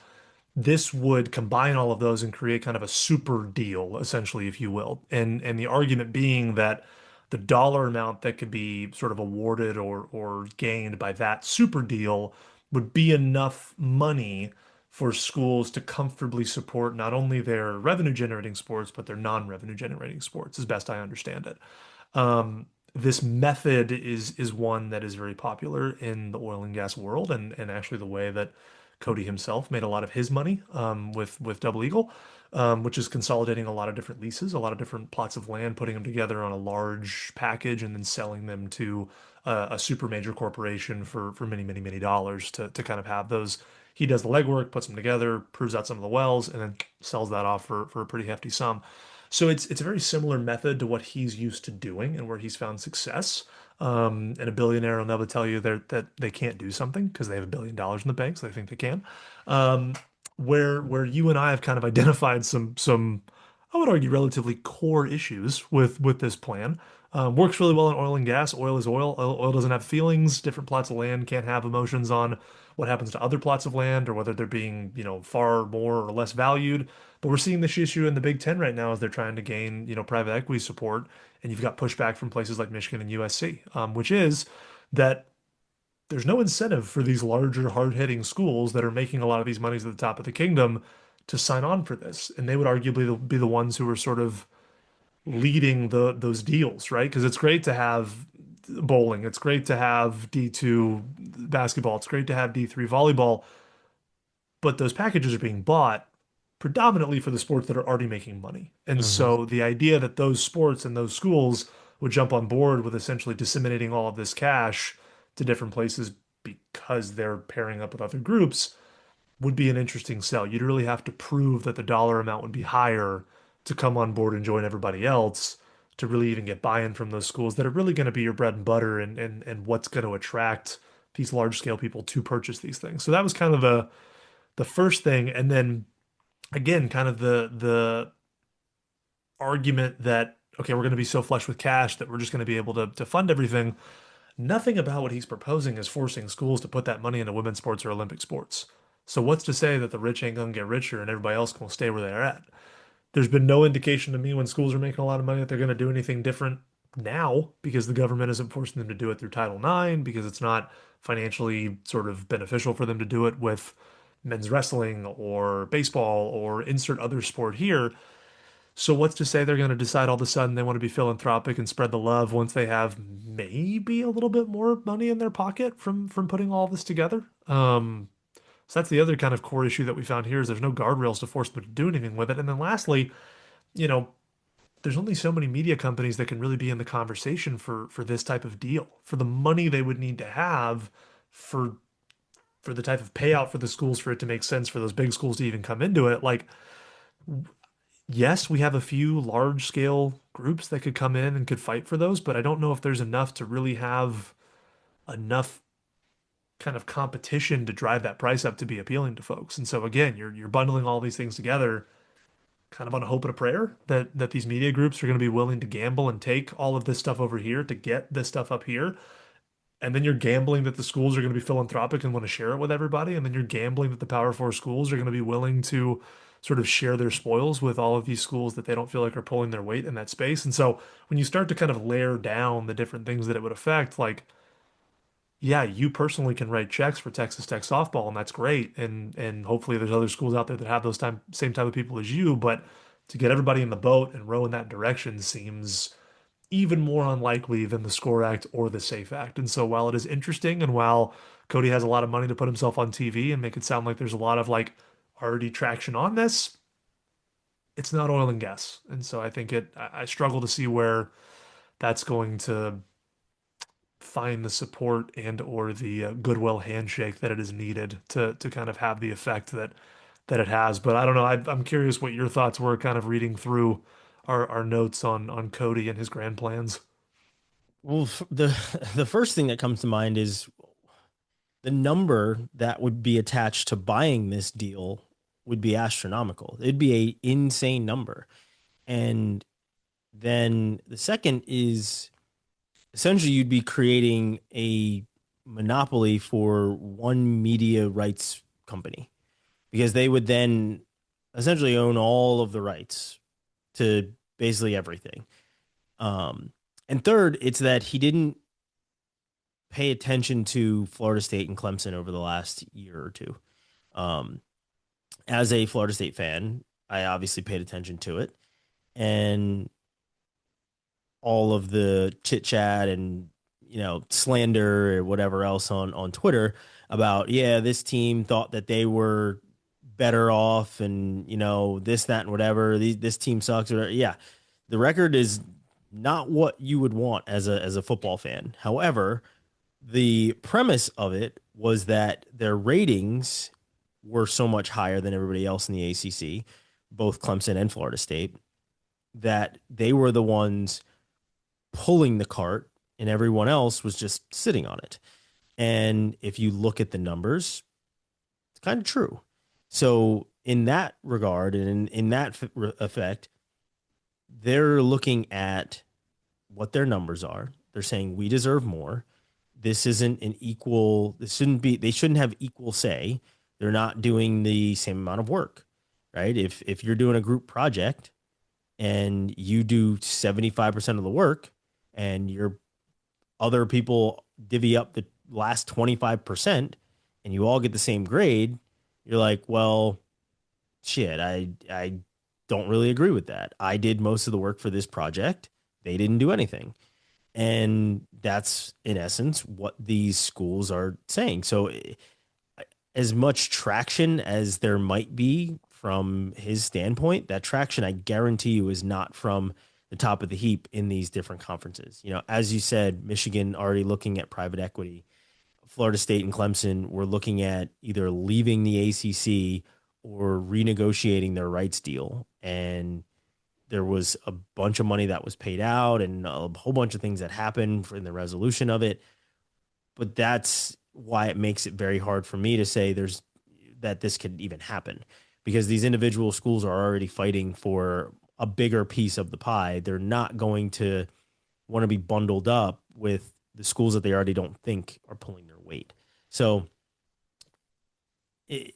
This would combine all of those and create kind of a super deal, essentially, if you will. And the argument being that the dollar amount that could be sort of awarded or gained by that super deal would be enough money for schools to comfortably support not only their revenue generating sports, but their non-revenue generating sports, as best I understand it. This method is one that is very popular in the oil and gas world, and actually the way that Cody himself made a lot of his money with Double Eagle, which is consolidating a lot of different leases, a lot of different plots of land, putting them together on a large package, and then selling them to a super major corporation for many, many, many dollars to kind of have those. He does the legwork, puts them together, proves out some of the wells, and then sells that off for a pretty hefty sum. So it's a very similar method to what he's used to doing and where he's found success. And a billionaire will never tell you that they can't do something because they have $1 billion in the bank, so they think they can. Um, where you and I have kind of identified some I would argue relatively core issues with this plan. Works really well in oil and gas. Oil is oil. Oil doesn't have feelings. Different plots of land can't have emotions on what happens to other plots of land or whether they're being, far more or less valued. But we're seeing this issue in the Big Ten right now as they're trying to gain, private equity support. And you've got pushback from places like Michigan and USC, which is that there's no incentive for these larger, hard-hitting schools that are making a lot of these monies at the top of the kingdom to sign on for this. And they would arguably be the ones who are sort of leading those deals, right? Because it's great to have bowling, it's great to have D2 basketball, it's great to have D3 volleyball, but those packages are being bought predominantly for the sports that are already making money. And Mhm. so the idea that those sports and those schools would jump on board with essentially disseminating all of this cash to different places because they're pairing up with other groups would be an interesting sell. You'd really have to prove that the dollar amount would be higher to come on board and join everybody else to really even get buy-in from those schools that are really going to be your bread and butter and what's going to attract these large scale people to purchase these things. So that was kind of the first thing. And then again, kind of the argument that, okay, we're going to be so flush with cash that we're just going to be able to fund everything. Nothing about what he's proposing is forcing schools to put that money into women's sports or Olympic sports. So what's to say that the rich ain't gonna get richer and everybody else gonna stay where they're at? There's been no indication to me when schools are making a lot of money that they're gonna do anything different now because the government isn't forcing them to do it through Title IX because it's not financially sort of beneficial for them to do it with men's wrestling or baseball or insert other sport here. So what's to say they're going to decide all of a sudden they want to be philanthropic and spread the love once they have maybe a little bit more money in their pocket from putting all this together? So that's the other kind of core issue that we found here is there's no guardrails to force them to do anything with it. And then lastly, you know, there's only so many media companies that can really be in the conversation for this type of deal, for the money they would need to have for the type of payout for the schools for it to make sense for those big schools to even come into it. Like, yes, we have a few large scale groups that could come in and could fight for those, but I don't know if there's enough to really have enough kind of competition to drive that price up to be appealing to folks. And so again, you're bundling all these things together kind of on a hope and a prayer that these media groups are going to be willing to gamble and take all of this stuff over here to get this stuff up here. And then you're gambling that the schools are going to be philanthropic and want to share it with everybody. And then you're gambling that the Power Four schools are going to be willing to sort of share their spoils with all of these schools that they don't feel like are pulling their weight in that space. And so when you start to kind of layer down the different things that it would affect, like, yeah, you personally can write checks for Texas Tech softball, and that's great. And hopefully there's other schools out there that have those same type of people as you. But to get everybody in the boat and row in that direction seems even more unlikely than the SCORE Act or the SAFE Act. And so while it is interesting and while Cody has a lot of money to put himself on TV and make it sound like there's a lot of like already traction on this, it's not oil and gas. And so I think I struggle to see where that's going to find the support and or the goodwill handshake that it is needed to kind of have the effect that it has. But I don't know. I'm curious what your thoughts were kind of reading through our notes on Cody and his grand plans. Well, the the first thing that comes to mind is the number that would be attached to buying this deal would be astronomical. It'd be a insane number. And then the second is essentially you'd be creating a monopoly for one media rights company because they would then essentially own all of the rights to basically everything. And third, it's that he didn't pay attention to Florida State and Clemson over the last year or two. As a Florida State fan, I obviously paid attention to it. And all of the chit chat and, slander or whatever else on Twitter about, yeah, this team thought that they were better off and, this, that, and whatever. This team sucks. Or, yeah, the record is not what you would want as a football fan. However, the premise of it was that their ratings were so much higher than everybody else in the ACC, both Clemson and Florida State, that they were the ones pulling the cart and everyone else was just sitting on it. And if you look at the numbers, it's kind of true. So in that regard and in that effect, they're looking at what their numbers are. They're saying we deserve more. This isn't an equal, they shouldn't have equal say. They're not doing the same amount of work, right? If you're doing a group project and you do 75% of the work and your other people divvy up the last 25% and you all get the same grade, you're like, well, shit, I don't really agree with that. I did most of the work for this project. They didn't do anything. And that's in essence what these schools are saying. So as much traction as there might be from his standpoint, that traction, I guarantee you, is not from the top of the heap in these different conferences. As you said, Michigan already looking at private equity. Florida State and Clemson were looking at either leaving the ACC or renegotiating their rights deal. And there was a bunch of money that was paid out and a whole bunch of things that happened in the resolution of it. But that's why it makes it very hard for me to say that this could even happen, because these individual schools are already fighting for a bigger piece of the pie. They're not going to want to be bundled up with the schools that they already don't think are pulling their weight. So it,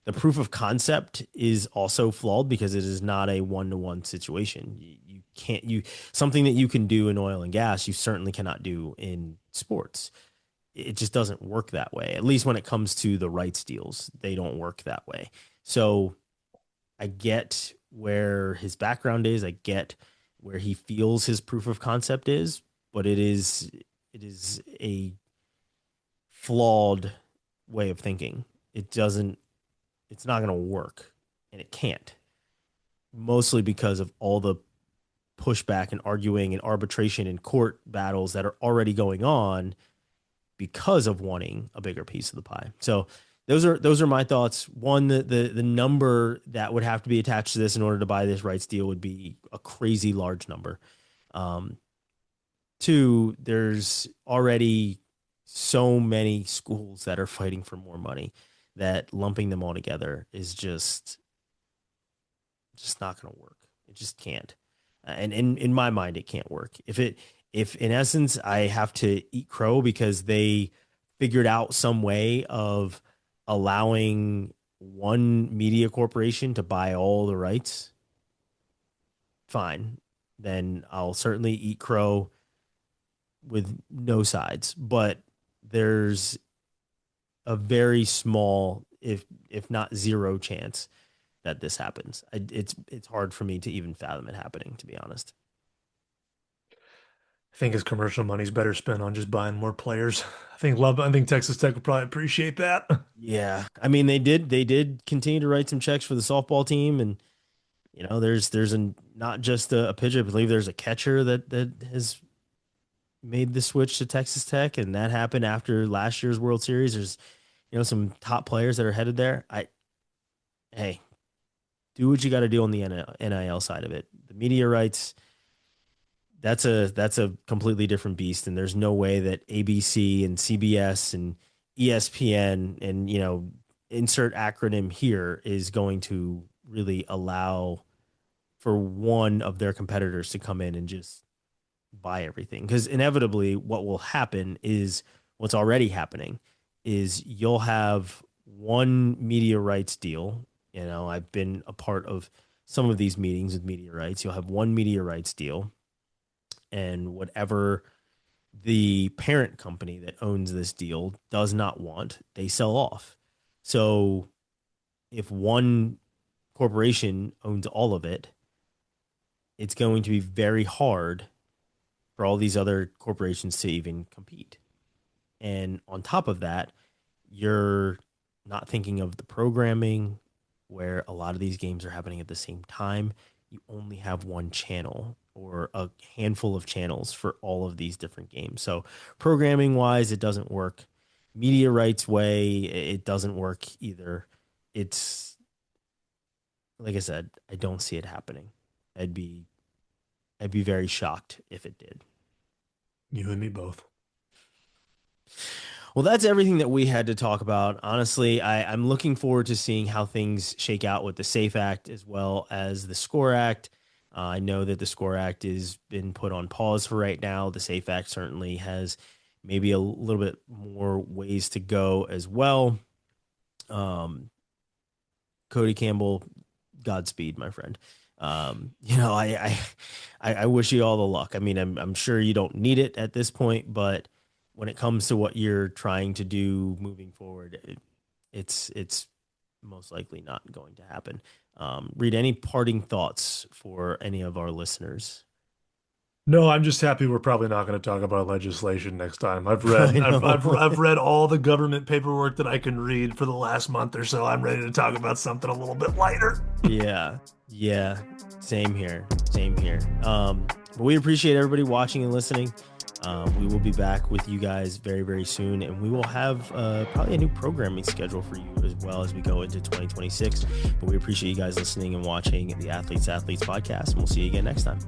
the proof of concept is also flawed because it is not a one-to-one situation. You can't something that you can do in oil and gas, you certainly cannot do in sports. It just doesn't work that way. At least when it comes to the rights deals, they don't work that way. So I get where his background is. I get where he feels his proof of concept is, but it is a flawed way of thinking. It's not going to work, and it can't. Mostly because of all the pushback and arguing and arbitration and court battles that are already going on because of wanting a bigger piece of the pie. So those are my thoughts. One, the number that would have to be attached to this in order to buy this rights deal would be a crazy large number. Two, there's already so many schools that are fighting for more money that lumping them all together is just not going to work. It just can't. And in my mind, it can't work. If in essence I have to eat crow because they figured out some way of allowing one media corporation to buy all the rights, fine. Then I'll certainly eat crow with no sides. But there's a very small, if not zero chance that this happens. It's hard for me to even fathom it happening, to be honest. I think his commercial money's better spent on just buying more players. I think Texas Tech would probably appreciate that. Yeah, I mean they did continue to write some checks for the softball team, and there's not just a pitcher. I believe there's a catcher that has made the switch to Texas Tech, and that happened after last year's World Series. There's some top players that are headed there. Hey, do what you got to do on the NIL side of it. The media rights, that's a completely different beast, and there's no way that ABC and CBS and ESPN and insert acronym here is going to really allow for one of their competitors to come in and just buy everything. Because inevitably what will happen is what's already happening is you'll have one media rights deal. I've been a part of some of these meetings with media rights. You'll have one media rights deal, and whatever the parent company that owns this deal does not want, they sell off. So if one corporation owns all of it, it's going to be very hard for all these other corporations to even compete. And on top of that, you're not thinking of the programming where a lot of these games are happening at the same time. You only have one channel or a handful of channels for all of these different games. So programming wise, it doesn't work. Media rights way, it doesn't work either. It's like I said, I don't see it happening. I'd be very shocked if it did. You and me both. Well, that's everything that we had to talk about. Honestly, I'm looking forward to seeing how things shake out with the SAFE Act as well as the SCORE Act. I know that the SCORE Act has been put on pause for right now. The SAFE Act certainly has maybe a little bit more ways to go as well. Cody Campbell, Godspeed, my friend. I wish you all the luck. I mean, I'm sure you don't need it at this point, but when it comes to what you're trying to do moving forward, it's most likely not going to happen. Reid, any parting thoughts for any of our listeners? No, I'm just happy we're probably not going to talk about legislation next time. I've I read know. I've read all the government paperwork that I can read for the last month or so. I'm ready to talk about something a little bit lighter. Yeah. Yeah. Same here. Same here. But we appreciate everybody watching and listening. We will be back with you guys very, very soon, and we will have probably a new programming schedule for you as well as we go into 2026. But we appreciate you guys listening and watching the Athletes podcast, and we'll see you again next time.